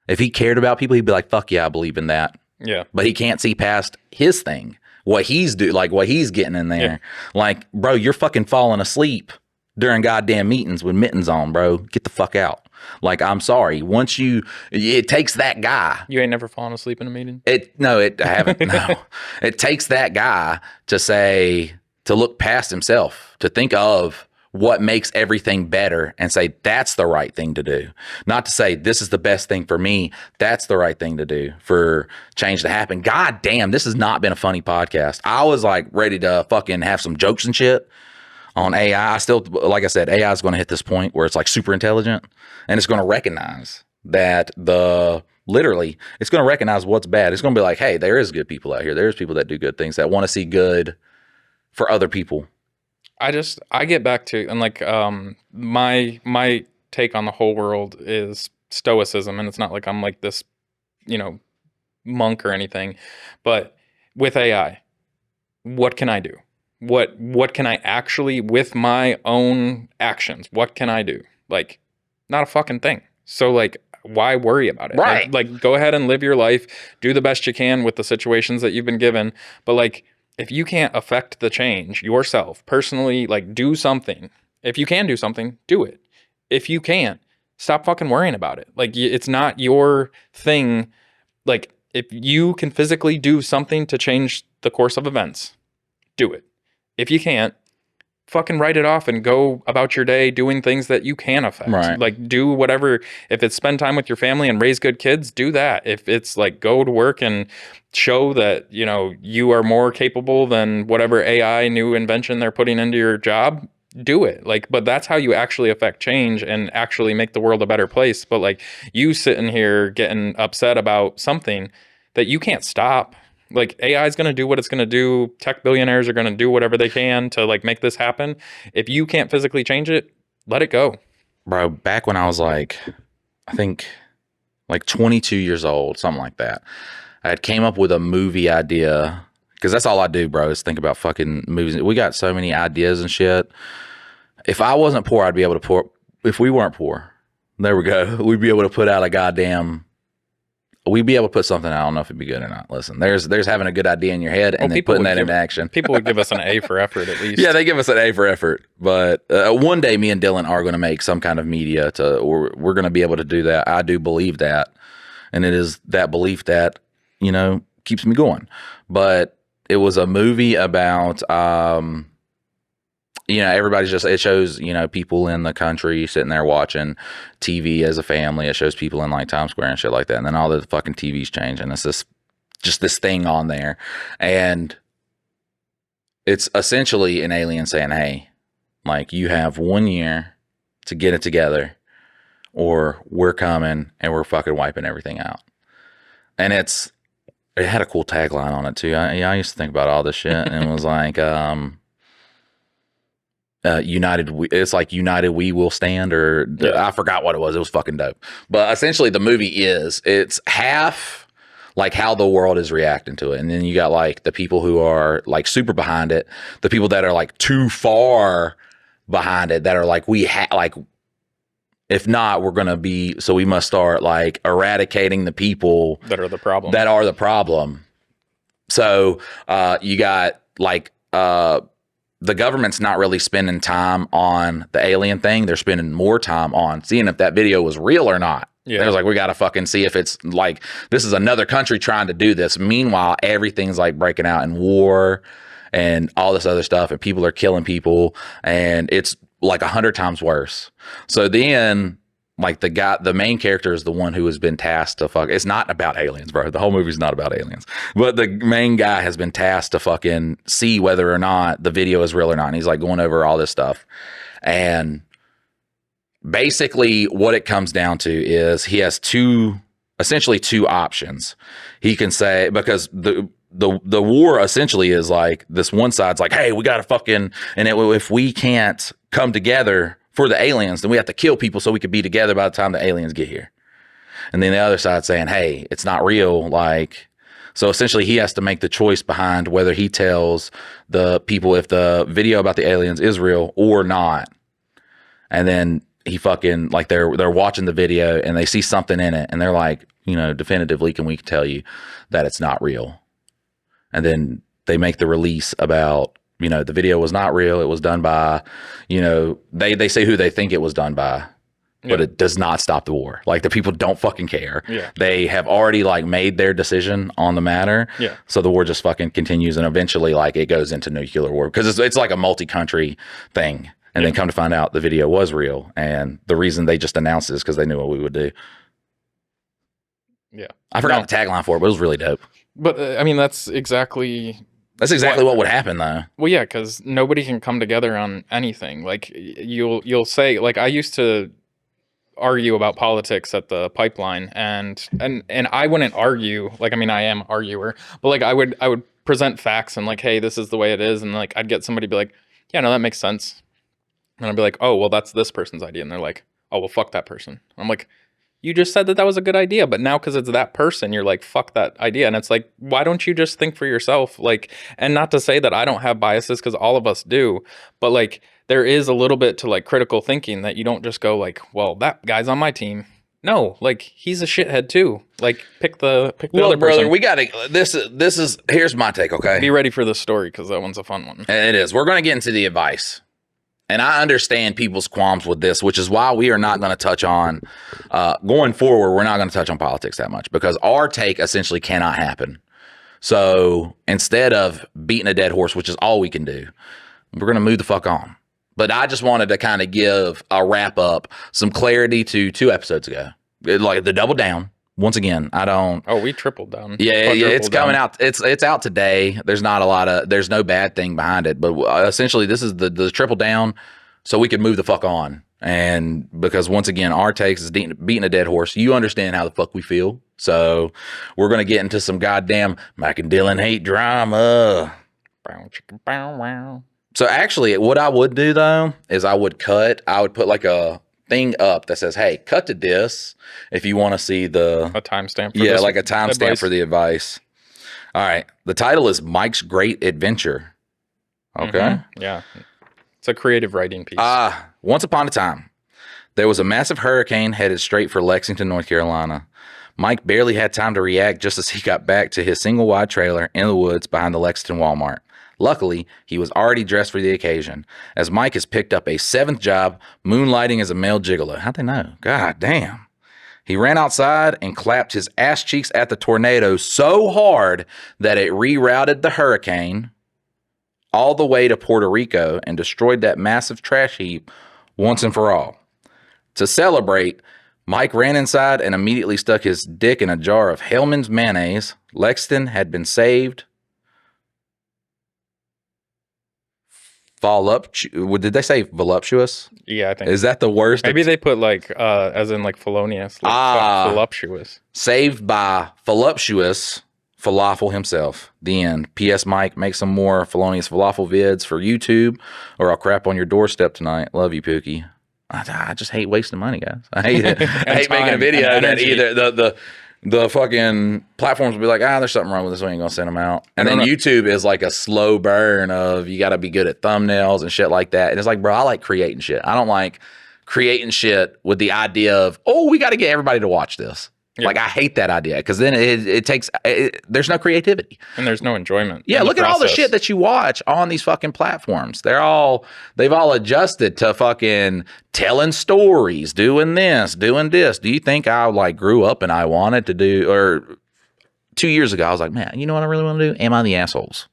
If he cared about people, he'd be like, fuck yeah, I believe in that. Yeah. But he can't see past his thing, what he's getting in there. Yeah. Like, bro, you're fucking falling asleep during goddamn meetings with mittens on, bro. Get the fuck out. Like, I'm sorry. It takes that guy. You ain't never fallen asleep in a meeting? I haven't. No. It takes that guy to look past himself, to think of what makes everything better and say, that's the right thing to do. Not to say, this is the best thing for me. That's the right thing to do for change to happen. God damn, this has not been a funny podcast. I was like ready to fucking have some jokes and shit on AI. I still, like I said, AI is going to hit this point where it's like super intelligent, and it's going to recognize that it's going to recognize what's bad. It's going to be like, hey, there is good people out here. There's people that do good things, that want to see good for other people. I get back to, and like, my take on the whole world is stoicism, and it's not like I'm like this, monk or anything, but with AI, what can I do? What can I actually, with my own actions, what can I do? Like, not a fucking thing. So, like, why worry about it? Right. Like go ahead and live your life, do the best you can with the situations that you've been given. But like, if you can't affect the change yourself personally, like do something. If you can do something, do it. If you can't, stop fucking worrying about it. Like it's not your thing. Like if you can physically do something to change the course of events, do it. If you can't, fucking write it off and go about your day doing things that you can affect. Right. Like do whatever. If it's spend time with your family and raise good kids, do that. If it's like go to work and show that, you know, you are more capable than whatever AI new invention they're putting into your job, do it. Like, but that's how you actually affect change and actually make the world a better place. But like you sitting here getting upset about something that you can't stop. Like AI is going to do what it's going to do. Tech billionaires are going to do whatever they can to like make this happen. If you can't physically change it, let it go. Bro, back when I was like, I think like 22 years old, something like that, I had came up with a movie idea, because that's all I do, bro, is think about fucking movies. We got so many ideas and shit. If I wasn't poor, I'd be able to pour. If we weren't poor, there we go. We'd be able to put out a goddamn. We'd be able to put something. I don't know if it'd be good or not. Listen, there's having a good idea in your head and then putting that into action. People would give us an A for effort at least. Yeah, they give us an A for effort. But one day, me and Dylan are going to make some kind of media or we're going to be able to do that. I do believe that, and it is that belief that keeps me going. But it was a movie about everybody's it shows, people in the country sitting there watching TV as a family. It shows people in like Times Square and shit like that. And then all the fucking TVs change and it's just this thing on there. And it's essentially an alien saying, hey, like you have 1 year to get it together or we're coming and we're fucking wiping everything out. And it had a cool tagline on it too. I used to think about all this shit and it was like, United, it's like United We Will Stand, or I forgot what it was. It was fucking dope. But essentially the movie it's half like how the world is reacting to it. And then you got like the people who are like super behind it, the people that are like too far behind it, that are like, if not, we're going to be, so we must start like eradicating the people that are the problem. So you got like, the government's not really spending time on the alien thing. They're spending more time on seeing if that video was real or not. Yeah. There's like, we got to fucking see if it's like, this is another country trying to do this. Meanwhile, everything's like breaking out in war and all this other stuff, and people are killing people, and it's like 100 times worse. So then, like the main character is the one who has been tasked to fuck. It's not about aliens, bro. The whole movie's not about aliens. But the main guy has been tasked to fucking see whether or not the video is real or not. And he's like going over all this stuff. And basically what it comes down to is he has essentially two options. He can say, because the war essentially is like, this one side's like, hey, we got to fucking, and if we can't come together for the aliens, then we have to kill people so we could be together by the time the aliens get here. And then the other side saying, hey, it's not real. Like, so essentially he has to make the choice behind whether he tells the people if the video about the aliens is real or not. And then he fucking, like, they're watching the video and they see something in it and they're like, definitively, can we tell you that it's not real? And then they make the release about, the video was not real. It was done by, they say who they think it was done by, but it does not stop the war. Like, the people don't fucking care. Yeah. They have already like made their decision on the matter. Yeah. So the war just fucking continues, and eventually like it goes into nuclear war because it's like a multi-country thing. And then come to find out the video was real. And the reason they just announced it is because they knew what we would do. Yeah. I forgot the tagline for it, but it was really dope. But I mean, that's exactly what would happen, though. Well, yeah, because nobody can come together on anything. Like, you'll say, like, I used to argue about politics at the pipeline, and I wouldn't argue. Like, I mean, I am an arguer, but like, I would present facts and like, hey, this is the way it is, and like, I'd get somebody to be like, yeah, no, that makes sense, and I'd be like, oh, well, that's this person's idea, and they're like, oh, well, fuck that person. I'm like, you just said that was a good idea, but now because it's that person, you're like, fuck that idea. And it's like, why don't you just think for yourself? Like, and not to say that I don't have biases, because all of us do, but like, there is a little bit to like critical thinking that you don't just go like, well, that guy's on my team. No, like he's a shithead too. Like pick the Well, other brother, person. we got to. This is. Here's my take. Okay, Be ready for the story because that one's a fun one. and it is. We're going to get into the advice, and I understand people's qualms with this, which is why we are not going to touch on going forward. We're not going to touch on politics that much because our take essentially cannot happen. So instead of beating a dead horse, which is all we can do, we're going to move the fuck on. But I just wanted to kind of give a wrap up, some clarity to 2 episodes ago. Like the double down. Once again, I don't. Oh, we tripled down. Yeah, it's coming out. It's out today. There's not a lot of. There's no bad thing behind it. But essentially, this is the triple down, so we can move the fuck on. And because once again, our takes is beating a dead horse. You understand how the fuck we feel. So we're gonna get into some goddamn Mike and Dylan hate drama. Bow, chicka, bow, wow. So actually, what I would do though is I would put like a thing up that says, "Hey, cut to this if you want to see the A timestamp. yeah, like a timestamp for the advice." All right, the title is Mike's Great Adventure. Okay. Mm-hmm. Yeah, it's a creative writing piece. Once upon a time, there was a massive hurricane headed straight for Lexington, North Carolina. Mike barely had time to react just as he got back to his single wide trailer in the woods behind the Lexington Walmart. Luckily, he was already dressed for the occasion, as Mike has picked up a 7th job moonlighting as a male gigolo. How'd they know? God damn. He ran outside and clapped his ass cheeks at the tornado so hard that it rerouted the hurricane all the way to Puerto Rico and destroyed that massive trash heap once and for all. To celebrate, Mike ran inside and immediately stuck his dick in a jar of Hellman's mayonnaise. Lexington had been saved. Did they say voluptuous? Yeah, I think. Is that the worst? Maybe they put like, as in like felonious, like voluptuous. Saved by voluptuous falafel himself. The end. P.S. Mike, make some more felonious falafel vids for YouTube, or I'll crap on your doorstep tonight. Love you, Pookie. I just hate wasting money, guys. I hate it. I hate making a video and then either the fucking platforms will be like, there's something wrong with this. We ain't gonna send them out. And then YouTube is like a slow burn of you got to be good at thumbnails and shit like that. And it's like, bro, I like creating shit. I don't like creating shit with the idea of, we got to get everybody to watch this. Yeah. Like I hate that idea because then it takes there's no creativity and there's no enjoyment. Yeah, look at all the shit that you watch on these fucking platforms. They've all adjusted to fucking telling stories, doing this, doing this. Do you think I like grew up and I wanted to do, or 2 years ago I was like, man, you know what I really want to do? Am I the Assholes?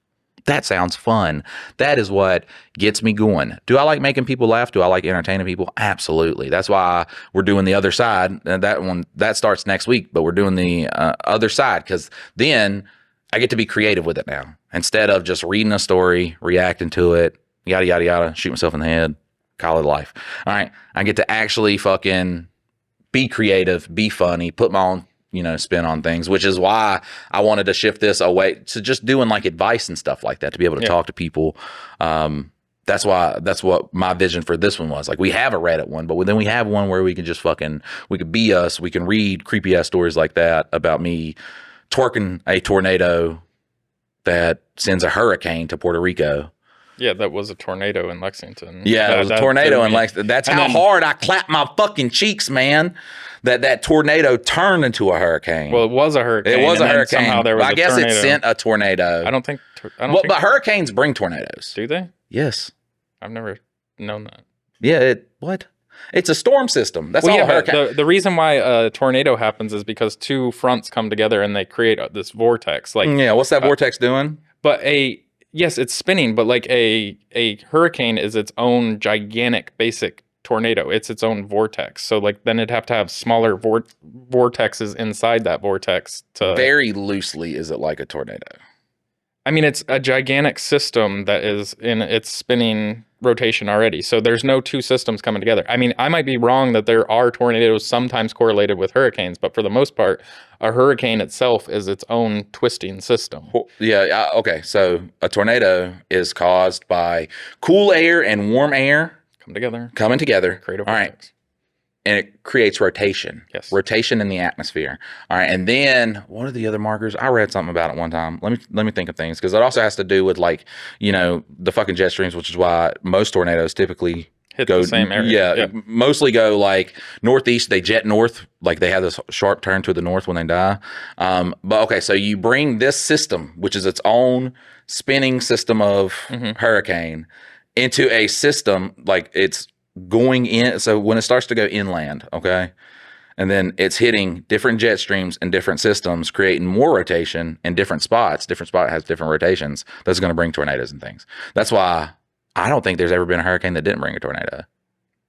That sounds fun. That is what gets me going. Do I like making people laugh? Do I like entertaining people? Absolutely. That's why we're doing the other side. And that starts next week, but we're doing the other side because then I get to be creative with it now. Instead of just reading a story, reacting to it, yada, yada, yada, shoot myself in the head, call it life. All right. I get to actually fucking be creative, be funny, put my own spin on things, which is why I wanted to shift this away to just doing like advice and stuff like that to be able to talk to people. That's what my vision for this one was. Like we have a Reddit one, but then we have one where we can just we could be us. We can read creepy ass stories like that about me twerking a tornado that sends a hurricane to Puerto Rico. Yeah, that was a tornado in Lexington. Yeah, it was a tornado in Lexington. That's how hard I clapped my fucking cheeks, man. That tornado turned into a hurricane. Well, it was a hurricane. It was a hurricane. Somehow there was I guess it sent a tornado. I don't think. But hurricanes bring tornadoes. Do they? Yes. I've never known that. Yeah. What? It's a storm system. That's all a hurricane. The reason why a tornado happens is because two fronts come together and they create this vortex. Like what's that vortex doing? But yes, it's spinning. But like a hurricane is its own gigantic basic tornado. It's its own vortex. So like then it'd have to have smaller vortexes inside that vortex to. Very loosely, is it like a tornado? I mean, it's a gigantic system that is in its spinning rotation already. So there's no two systems coming together. I mean, I might be wrong that there are tornadoes sometimes correlated with hurricanes, but for the most part, a hurricane itself is its own twisting system. Yeah. Okay. So a tornado is caused by cool air and warm air coming together. Create a vortex. All right. And it creates rotation. Yes. Rotation in the atmosphere. All right. And then what are the other markers? I read something about it one time. Let me think of things, because it also has to do with like, the fucking jet streams, which is why most tornadoes typically Hit go the same area. yeah, mostly go like northeast. They jet north, like they have this sharp turn to the north when they die. But okay, so you bring this system, which is its own spinning system of hurricane, into a system like it's going in. So when it starts to go inland, okay, and then it's hitting different jet streams and different systems, creating more rotation in different spots. Different spot has different rotations. That's going to bring tornadoes and things. That's why I don't think there's ever been a hurricane that didn't bring a tornado.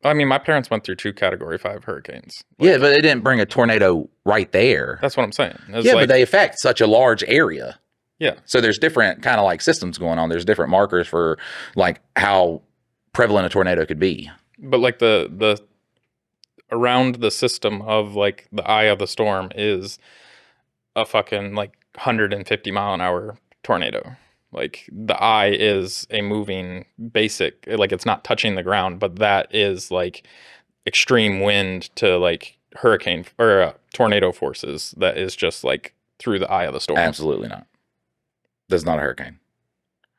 I mean, my parents went through 2 Category 5 hurricanes. Yeah, but it didn't bring a tornado right there. That's what I'm saying. It's Yeah, like, but they affect such a large area. yeah. So there's different kind of like systems going on. There's different markers for like how prevalent a tornado could be. But like the around the system of like the eye of the storm is a fucking like 150 mile an hour tornado. Like the eye is a moving basic, like it's not touching the ground, but that is like extreme wind to like hurricane or tornado forces. That is just like through the eye of the storm. Absolutely not. That's not a hurricane.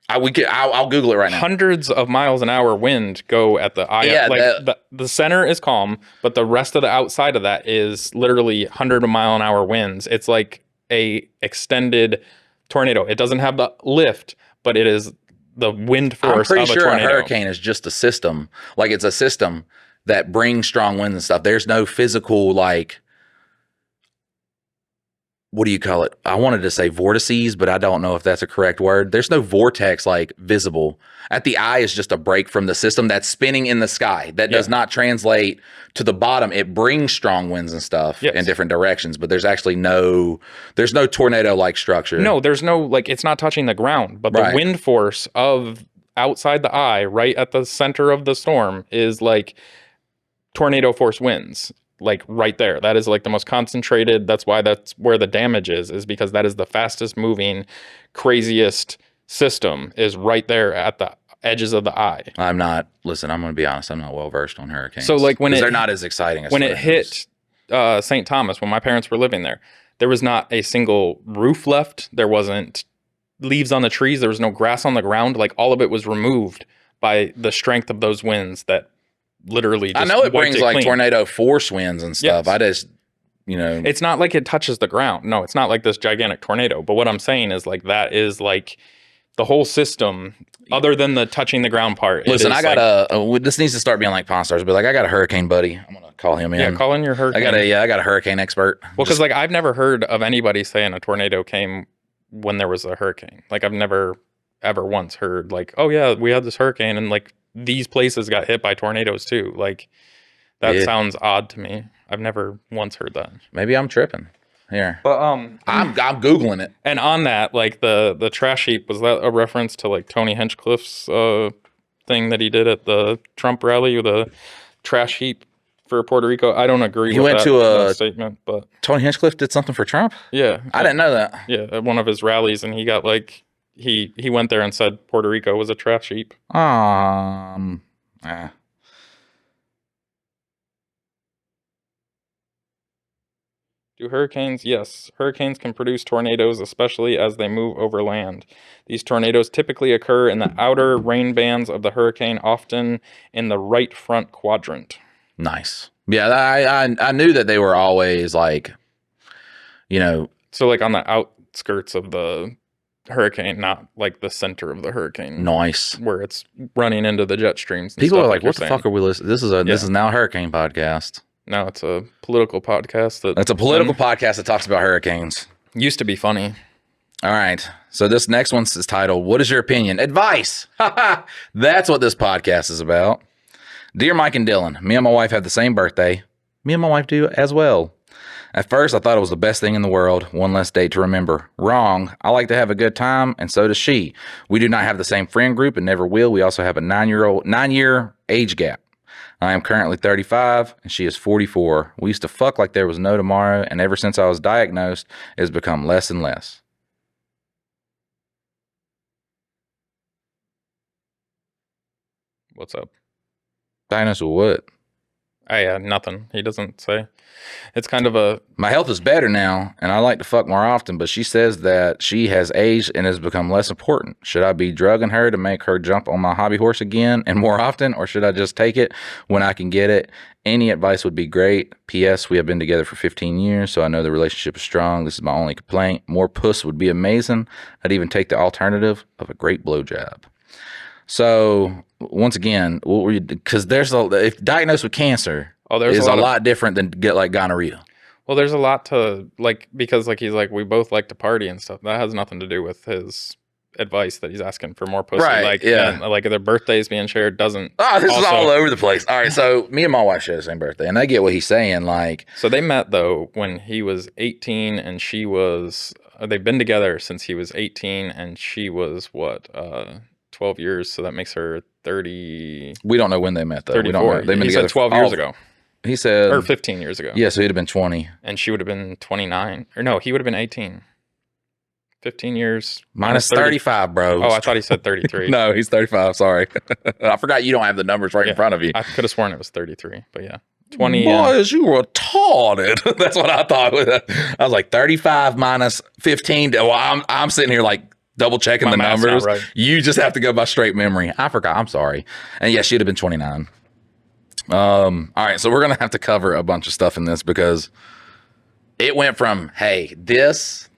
I'll Google it right now. Hundreds of miles an hour wind go at the eye. Yeah, like the center is calm, but the rest of the outside of that is literally 100 mile an hour winds. It's like a extended tornado. It doesn't have the lift, but it is the wind force I'm pretty of a sure tornado. a hurricane is just a system. Like it's a system that brings strong winds and stuff. There's no physical like, what do you call it? I wanted to say vortices, but I don't know if that's a correct word. There's no vortex like visible. At the eye is just a break from the system that's spinning in the sky. That does not translate to the bottom. It brings strong winds and stuff in different directions, but there's actually there's no tornado-like structure. No, there's no, like, it's not touching the ground, but the wind force of outside the eye, right at the center of the storm, is like tornado force winds. Like right there. That is like the most concentrated. That's why that's where the damage is because that is the fastest moving, craziest system is right there at the edges of the eye. Listen, I'm going to be honest. I'm not well versed on hurricanes. So like they're not as exciting as when it hit St. Thomas, when my parents were living there was not a single roof left. There wasn't leaves on the trees. There was no grass on the ground. Like all of it was removed by the strength of those winds that literally just I know it brings like clean. Tornado force winds and stuff. I just, it's not like it touches the ground. No, it's not like this gigantic tornado. But what I'm saying is like that is like the whole system, other than the touching the ground part. Listen, I got this needs to start being like Pawn Stars, but like I got a hurricane buddy. I'm gonna call him in. Yeah, call in your hurricane. I got a hurricane expert. Well, because like I've never heard of anybody saying a tornado came when there was a hurricane. Like I've never ever once heard like, oh yeah, we had this hurricane and like these places got hit by tornadoes too. Like that sounds odd to me. I've never once heard that. Maybe I'm tripping here. But I'm Googling it. And on that, like the trash heap, was that a reference to like Tony Hinchcliffe's thing that he did at the Trump rally with the trash heap for Puerto Rico? I don't agree with that statement, but Tony Hinchcliffe did something for Trump? Yeah. I didn't know that. Yeah, at one of his rallies, and he got like he went there and said Puerto Rico was a trash heap. Do hurricanes? Yes. Hurricanes can produce tornadoes, especially as they move over land. These tornadoes typically occur in the outer rain bands of the hurricane, often in the right front quadrant. Nice. Yeah, I knew that they were always like, So like on the outskirts of the hurricane, not like the center of the hurricane. Nice. Where it's running into the jet streams. And people stuff are like, what the fuck are we listening? This is now a hurricane podcast. No, it's a political podcast. It's a political podcast that talks about hurricanes. Used to be funny. All right. So this next one's titled, What is Your Opinion? Advice. That's what this podcast is about. Dear Mike and Dylan, me and my wife have the same birthday. Me and my wife do as well. At first, I thought it was the best thing in the world. One less date to remember. Wrong. I like to have a good time, and so does she. We do not have the same friend group and never will. We also have a 9-year age gap. I am currently 35, and she is 44. We used to fuck like there was no tomorrow, and ever since I was diagnosed, it has become less and less. What's up? Diagnosed with what? Nothing. He doesn't say. It's kind of a My health is better now, and I like to fuck more often, but she says that she has aged and has become less important. Should I be drugging her to make her jump on my hobby horse again and more often, or should I just take it when I can get it? Any advice would be great. P.S. We have been together for 15 years, so I know the relationship is strong. This is my only complaint. More puss would be amazing. I'd even take the alternative of a great blowjob. So, once again, because if diagnosed with cancer, there's is a lot different than get like gonorrhea. Well, there's a lot to like because like he's like we both like to party and stuff. That has nothing to do with his advice that he's asking for more pussy. Right, like yeah. and, like their birthdays being shared doesn't. Oh, this is all over the place. All right, so me and my wife share the same birthday, and I get what he's saying. Like, so they met though when he was 18 and she was. They've been together since he was 18 and she was what 12 years. So that makes her 30. We don't know when they met though. 34. We don't know. They've been He together said 12 years ago. He said, or 15 years ago. Yeah, so he'd have been 20. And she would have been 29. Or no, he would have been 18. 15 years. Minus 35, bro. Oh, I thought he said 33. No, he's 35. Sorry. I forgot you don't have the numbers right in front of you. I could have sworn it was 33, but yeah. 20. Boys, you retarded. That's what I thought. I was like 35 minus 15. Well, I'm sitting here like double checking the numbers. Right. You just have to go by straight memory. I forgot. I'm sorry. And yeah, she'd have been 29. All right, so we're gonna have to cover a bunch of stuff in this because it went from hey this,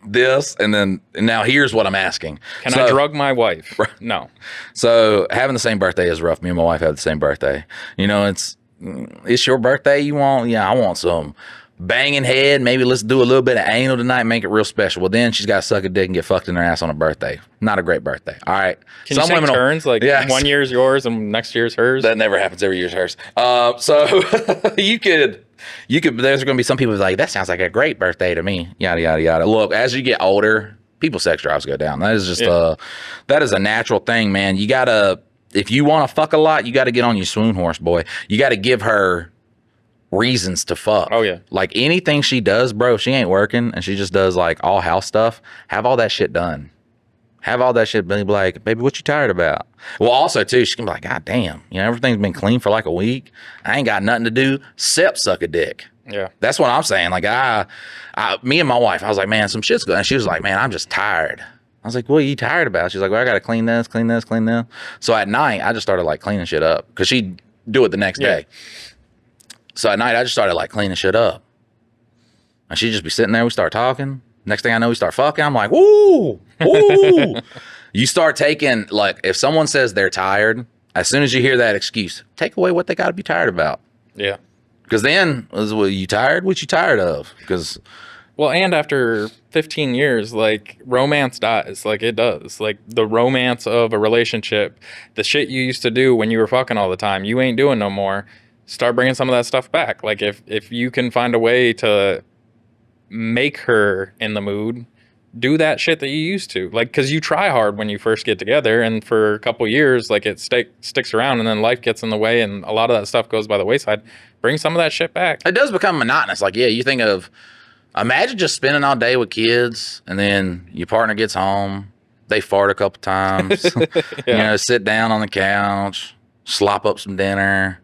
and now here's what I'm asking. Can I drug my wife? No. So having the same birthday is rough. Me and my wife have the same birthday. You know, it's your birthday. You want? Yeah, I want some banging head. Maybe let's do a little bit of anal tonight. Make it real special. Well, then she's got to suck a dick and get fucked in her ass on her birthday. Not a great birthday. All right. Can you take turns? Like 1 year's yours and next year's hers? That never happens. Every year's hers. So you could. There's going to be some people like that sounds like a great birthday to me. Yada yada yada. Look, as you get older, people's sex drives go down. That is just that is a natural thing, man. You gotta if you want to fuck a lot, you got to get on your swoon horse, boy. You got to give her reasons to fuck. Oh yeah. Like anything she does, bro, if she ain't working and she just does like all house stuff, have all that shit done. Have all that shit be like, baby, what you tired about? Well, also too, she can be like, God damn, you know, everything's been clean for like a week. I ain't got nothing to do except suck a dick. Yeah. That's what I'm saying. Like me and my wife, I was like, man, some shit's good. And she was like, man, I'm just tired. I was like, what are you tired about? She's like, well, I got to clean this. So at night, I just started like cleaning shit up because she'd do it the next day. So at night, I just started like cleaning shit up. And she'd just be sitting there. We start talking. Next thing I know, we start fucking. I'm like, woo. You start taking, like, if someone says they're tired, as soon as you hear that excuse, take away what they got to be tired about. Yeah. Because then, well, you tired? What you tired of? Because... Well, and after 15 years, like, romance dies. Like, it does. Like, the romance of a relationship, the shit you used to do when you were fucking all the time, you ain't doing no more. Start bringing some of that stuff back. Like, if you can find a way to make her in the mood, do that shit that you used to. Like, because you try hard when you first get together, and for a couple years, like, it sticks around, and then life gets in the way, and a lot of that stuff goes by the wayside. Bring some of that shit back. It does become monotonous. Like, yeah, you think of... Imagine just spending all day with kids, and then your partner gets home, they fart a couple times, you know, sit down on the couch, slop up some dinner,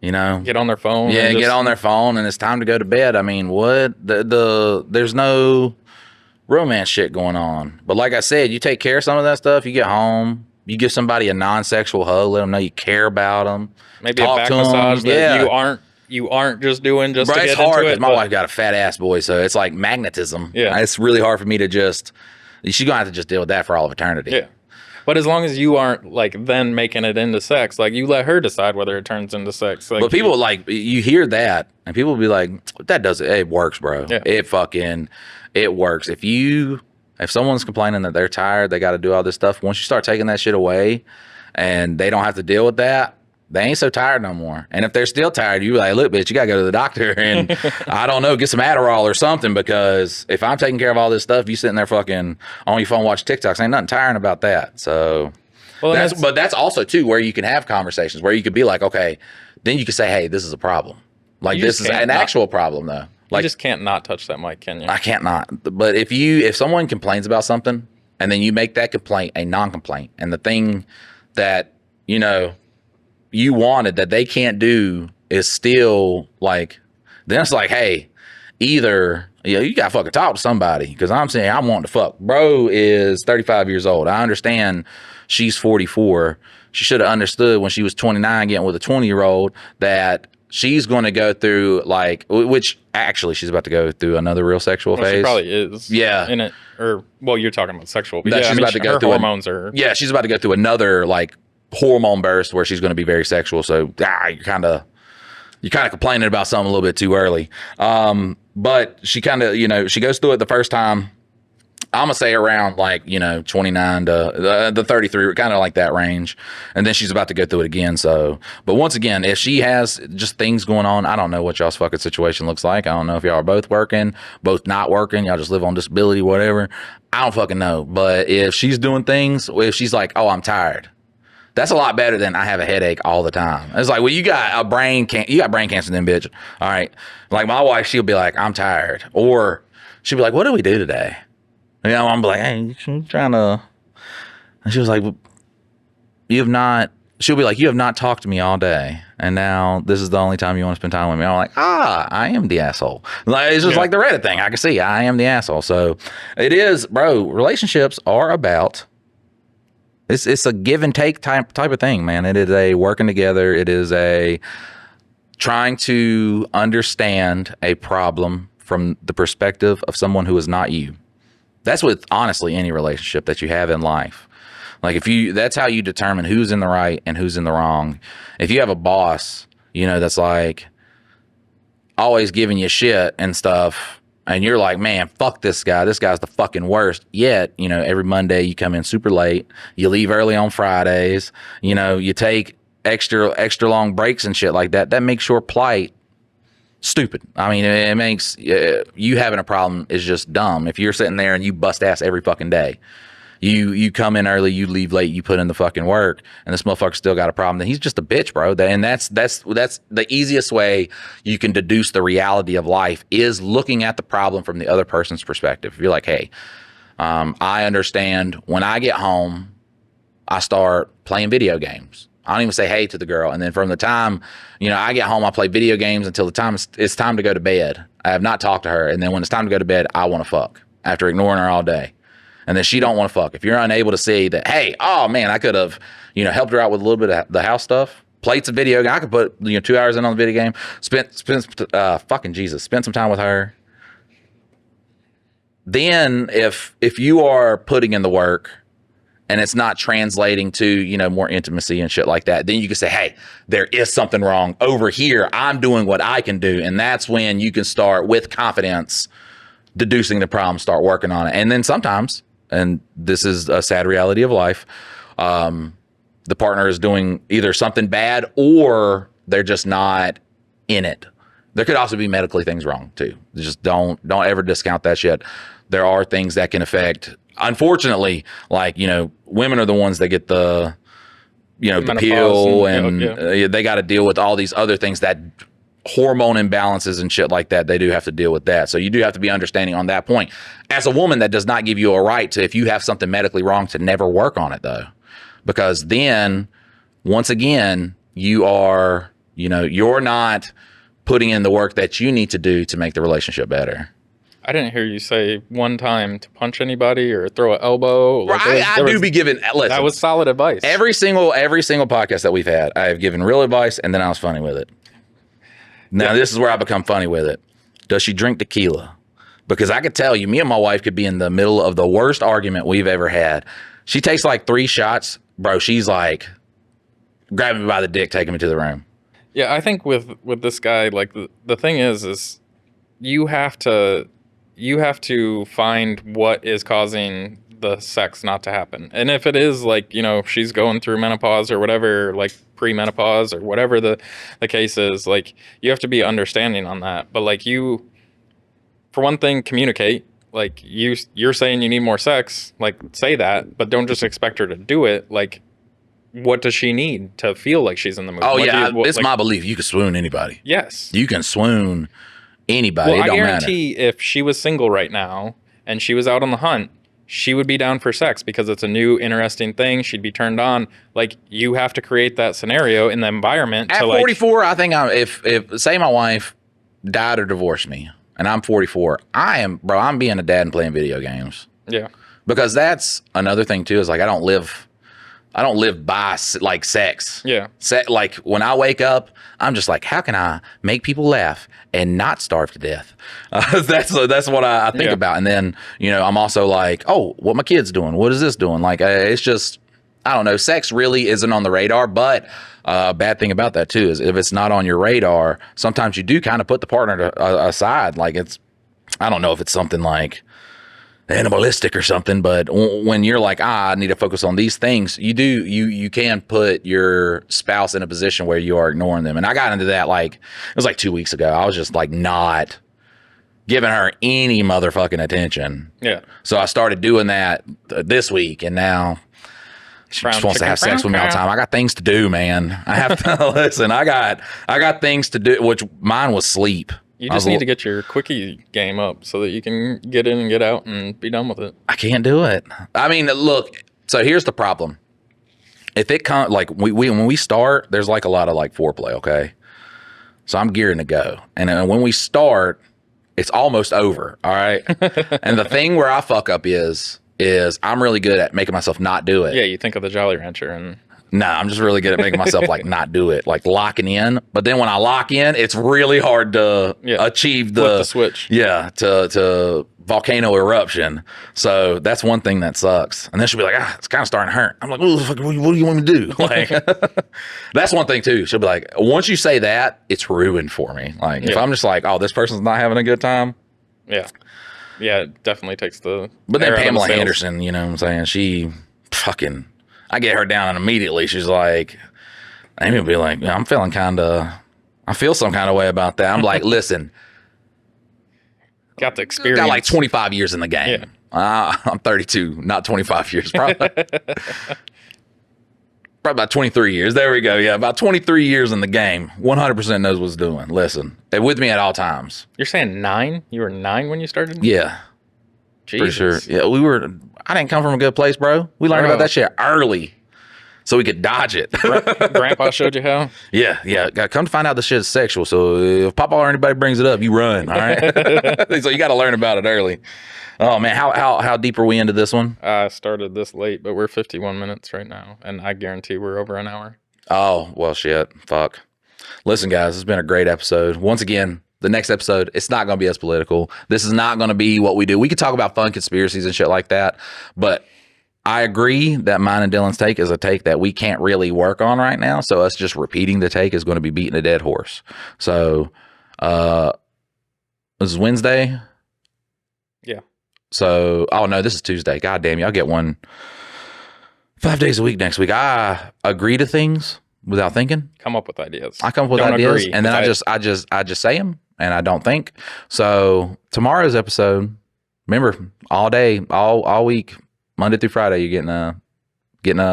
you know. Get on their phone. Yeah, get on their phone, and it's time to go to bed. I mean, what? There's no romance shit going on. But like I said, you take care of some of that stuff, you get home, you give somebody a non-sexual hug, let them know you care about them. Maybe a back massage that you aren't just doing just to get into it. It's hard because my wife got a fat ass boy, so it's like magnetism. Yeah. It's really hard for me to just... She's going to have to just deal with that for all of eternity. Yeah. But as long as you aren't, like, then making it into sex, like, you let her decide whether it turns into sex. Like, but people, like, you hear that, and people will be like, that doesn't... It works, bro. Yeah. It works. If someone's complaining that they're tired, they got to do all this stuff, once you start taking that shit away, and they don't have to deal with that, they ain't so tired no more. And if they're still tired, you be like, look, bitch, you got to go to the doctor and, I don't know, get some Adderall or something, because if I'm taking care of all this stuff, you sitting there fucking on your phone watching TikToks, ain't nothing tiring about that. So, but that's also, too, where you can have conversations, where you could be like, okay, then you can say, hey, this is a problem. Like, this is an actual problem, though. Like, you just can't not touch that mic, can you? I can't not. But if someone complains about something, and then you make that complaint a non-complaint, and the thing that, you know, you wanted that they can't do is still like, then it's like, hey, either you gotta fucking talk to somebody, because I'm saying I want to fuck. Bro is 35 years old. I understand she's 44. She should have understood when she was 29 getting with a 20-year-old that she's going to go through, like, which actually she's about to go through another real sexual phase. She probably is. Yeah. In it, or, well, you're talking about sexual. But That yeah, she's about to go her through hormones are. Yeah, she's about to go through another, like, hormone burst where she's going to be very sexual. So you're kind of complaining about something a little bit too early. But she kind of, she goes through it the first time. I'm gonna say around, like, 29 to the 33, kind of like that range, and then she's about to go through it again. So, but once again, if she has just things going on, I don't know what y'all's fucking situation looks like. I don't know if y'all are both working, both not working, y'all just live on disability, whatever. I don't fucking know. But if she's doing things, if she's like, oh, I'm tired, that's a lot better than I have a headache all the time. It's like, well, you got brain cancer then, bitch. All right. Like my wife, she'll be like, I'm tired. Or she'll be like, what do we do today? I'm like, hey, I'm trying to. And she was like, she'll be like, you have not talked to me all day. And now this is the only time you want to spend time with me. I'm like, I am the asshole. Like, it's just like the Reddit thing. I can see I am the asshole. So it is, bro, relationships are about, it's a give and take type of thing, man. It is a working together. It is a trying to understand a problem from the perspective of someone who is not you. That's with honestly any relationship that you have in life. Like that's how you determine who's in the right and who's in the wrong. If you have a boss, that's like always giving you shit and stuff, and you're like, man, fuck this guy. This guy's the fucking worst. Yet, every Monday you come in super late. You leave early on Fridays. You take extra long breaks and shit like that. That makes your plight stupid. I mean, it makes you having a problem is just dumb. If you're sitting there and you bust ass every fucking day, you come in early, you leave late, you put in the fucking work, and this motherfucker still got a problem, then he's just a bitch, bro. And that's the easiest way you can deduce the reality of life is looking at the problem from the other person's perspective. If you're like, hey, I understand when I get home, I start playing video games. I don't even say hey to the girl. And then from the time, I get home, I play video games until the time it's time to go to bed. I have not talked to her. And then when it's time to go to bed, I want to fuck after ignoring her all day. And then she don't want to fuck. If you're unable to see that, hey, oh man, I could have, helped her out with a little bit of the house stuff, played some video game. I could put, 2 hours in on the video game, spent some time with her. Then if you are putting in the work, and it's not translating to, more intimacy and shit like that, then you can say, hey, there is something wrong over here. I'm doing what I can do. And that's when you can start with confidence, deducing the problem, start working on it. And then sometimes, and this is a sad reality of life, the partner is doing either something bad or they're just not in it. There could also be medically things wrong too. Just don't ever discount that shit. There are things that can affect, unfortunately, like, women are the ones that get the, the pill and they got to deal with all these other things, that hormone imbalances and shit like that. They do have to deal with that. So you do have to be understanding on that point. As a woman, that does not give you a right to, if you have something medically wrong, to never work on it though. Because then once again, you are, you're not putting in the work that you need to do to make the relationship better. I didn't hear you say one time to punch anybody or throw an elbow. Like I do be giving. Listen, that was solid advice. Every single podcast that we've had, I have given real advice, and then I was funny with it. Now this is where I become funny with it. Does she drink tequila? Because I could tell you, me and my wife could be in the middle of the worst argument we've ever had. She takes like 3 shots, bro. She's like grabbing me by the dick, taking me to the room. Yeah, I think with this guy, like the thing is you have to find what is causing the sex not to happen. And if it is like, she's going through menopause or whatever, like pre-menopause or whatever the case is, like, you have to be understanding on that. But like, you, for one thing, communicate. Like, you're saying you need more sex, like, say that, but don't just expect her to do it. Like, what does she need to feel like she's in the mood? Oh, it's my belief. You can swoon anybody. Yes. You can swoon anybody. Well, it don't I guarantee matter. If she was single right now and she was out on the hunt, she would be down for sex because it's a new, interesting thing. She'd be turned on. Like, you have to create that scenario in the environment. At to 44, I think if say my wife died or divorced me, and I'm 44, I'm being a dad and playing video games. Yeah. Because that's another thing too, is like I don't live by like sex. Yeah. Like when I wake up, I'm just like, how can I make people laugh and not starve to death? That's what I think about. And then, I'm also like, oh, what my kid's doing? What is this doing? Like, it's just, I don't know. Sex really isn't on the radar, but bad thing about that too is if it's not on your radar, sometimes you do kind of put the partner aside. Like I don't know if it's something like animalistic or something, but when you're like, I need to focus on these things, you can put your spouse in a position where you are ignoring them. And I got into that, like, it was like 2 weeks ago. I was just like not giving her any motherfucking attention. Yeah. So I started doing that this week, and now she just wants to have sex with me all the time. I got things to do, man. I have to listen. I got things to do, which mine was sleep. You just need to get your quickie game up so that you can get in and get out and be done with it. I can't do it. I mean, look, so here's the problem. If it comes, like, when we start, there's like a lot of like foreplay, okay? So I'm gearing to go. And when we start, it's almost over, all right? And the thing where I fuck up is I'm really good at making myself not do it. Yeah, you think of the Jolly Rancher and... Nah, I'm just really good at making myself like not do it, like locking in. But then when I lock in, it's really hard to achieve the switch. Yeah, to volcano eruption. So that's one thing that sucks. And then she'll be like, it's kind of starting to hurt. I'm like, what do you want me to do? Like, that's one thing too. She'll be like, once you say that, it's ruined for me. Like, if I'm just like, oh, this person's not having a good time. Yeah. Yeah, it definitely takes the. But then Pamela Anderson, you know what I'm saying? She fucking. I get her down and immediately she's like, Amy will be like, I feel some kind of way about that. I'm like, listen. Got the experience. Got like 25 years in the game. Yeah. I'm 32, not 25 years. Probably about 23 years. There we go. Yeah, about 23 years in the game. 100% knows what's doing. Listen, they're with me at all times. You're saying 9? You were 9 when you started? Yeah. Jesus. For sure. Yeah, I didn't come from a good place, bro. We learned about that shit early so we could dodge it. Grandpa showed you how? Yeah. Come to find out this shit is sexual. So if Papa or anybody brings it up, you run, all right? So you got to learn about it early. Oh, man, how deep are we into this one? I started this late, but we're 51 minutes right now, and I guarantee we're over an hour. Oh, well, shit. Fuck. Listen, guys, it's been a great episode. Once again, the next episode, it's not going to be as political. This is not going to be what we do. We could talk about fun conspiracies and shit like that, but I agree that mine and Dylan's take is a take that we can't really work on right now, so us just repeating the take is going to be beating a dead horse. So, this is Wednesday? Yeah. So, oh no, this is Tuesday. God damn, y'all get one 5 days a week next week. I agree to things without thinking. Come up with ideas. I come up with ideas, and then I just say them, and I don't think. So tomorrow's episode, remember, all day, all week, Monday through Friday, you're getting a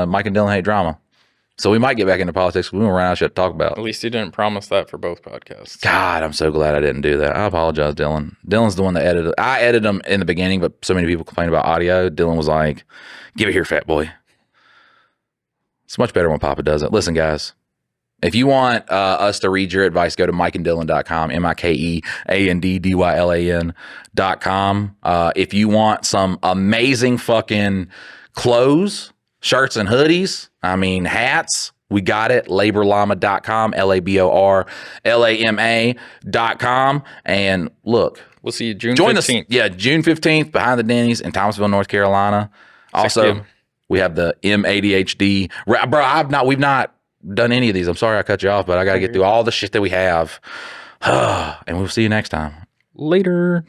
Mike and Dylan hate drama. So we might get back into politics. We won't run out of shit to talk about. At least you didn't promise that for both podcasts. God, I'm so glad I didn't do that. I apologize, Dylan. Dylan's the one that edited. I edited them in the beginning, but so many people complained about audio. Dylan was like, "Give it here, fat boy." It's much better when Papa does it. Listen, guys, if you want us to read your advice, go to mikeanddylan.com, MikeandDylan.com. If you want some amazing fucking clothes, shirts and hoodies, hats, we got it. Laborllama.com, LABORLAMA.com. And look, we'll see you June 15th. Yeah, June 15th, behind the Denny's in Thomasville, North Carolina. Also, we have the MADHD. Bro, we've not done any of these. I'm sorry I cut you off, but I got to get through all the shit that we have. And we'll see you next time. Later.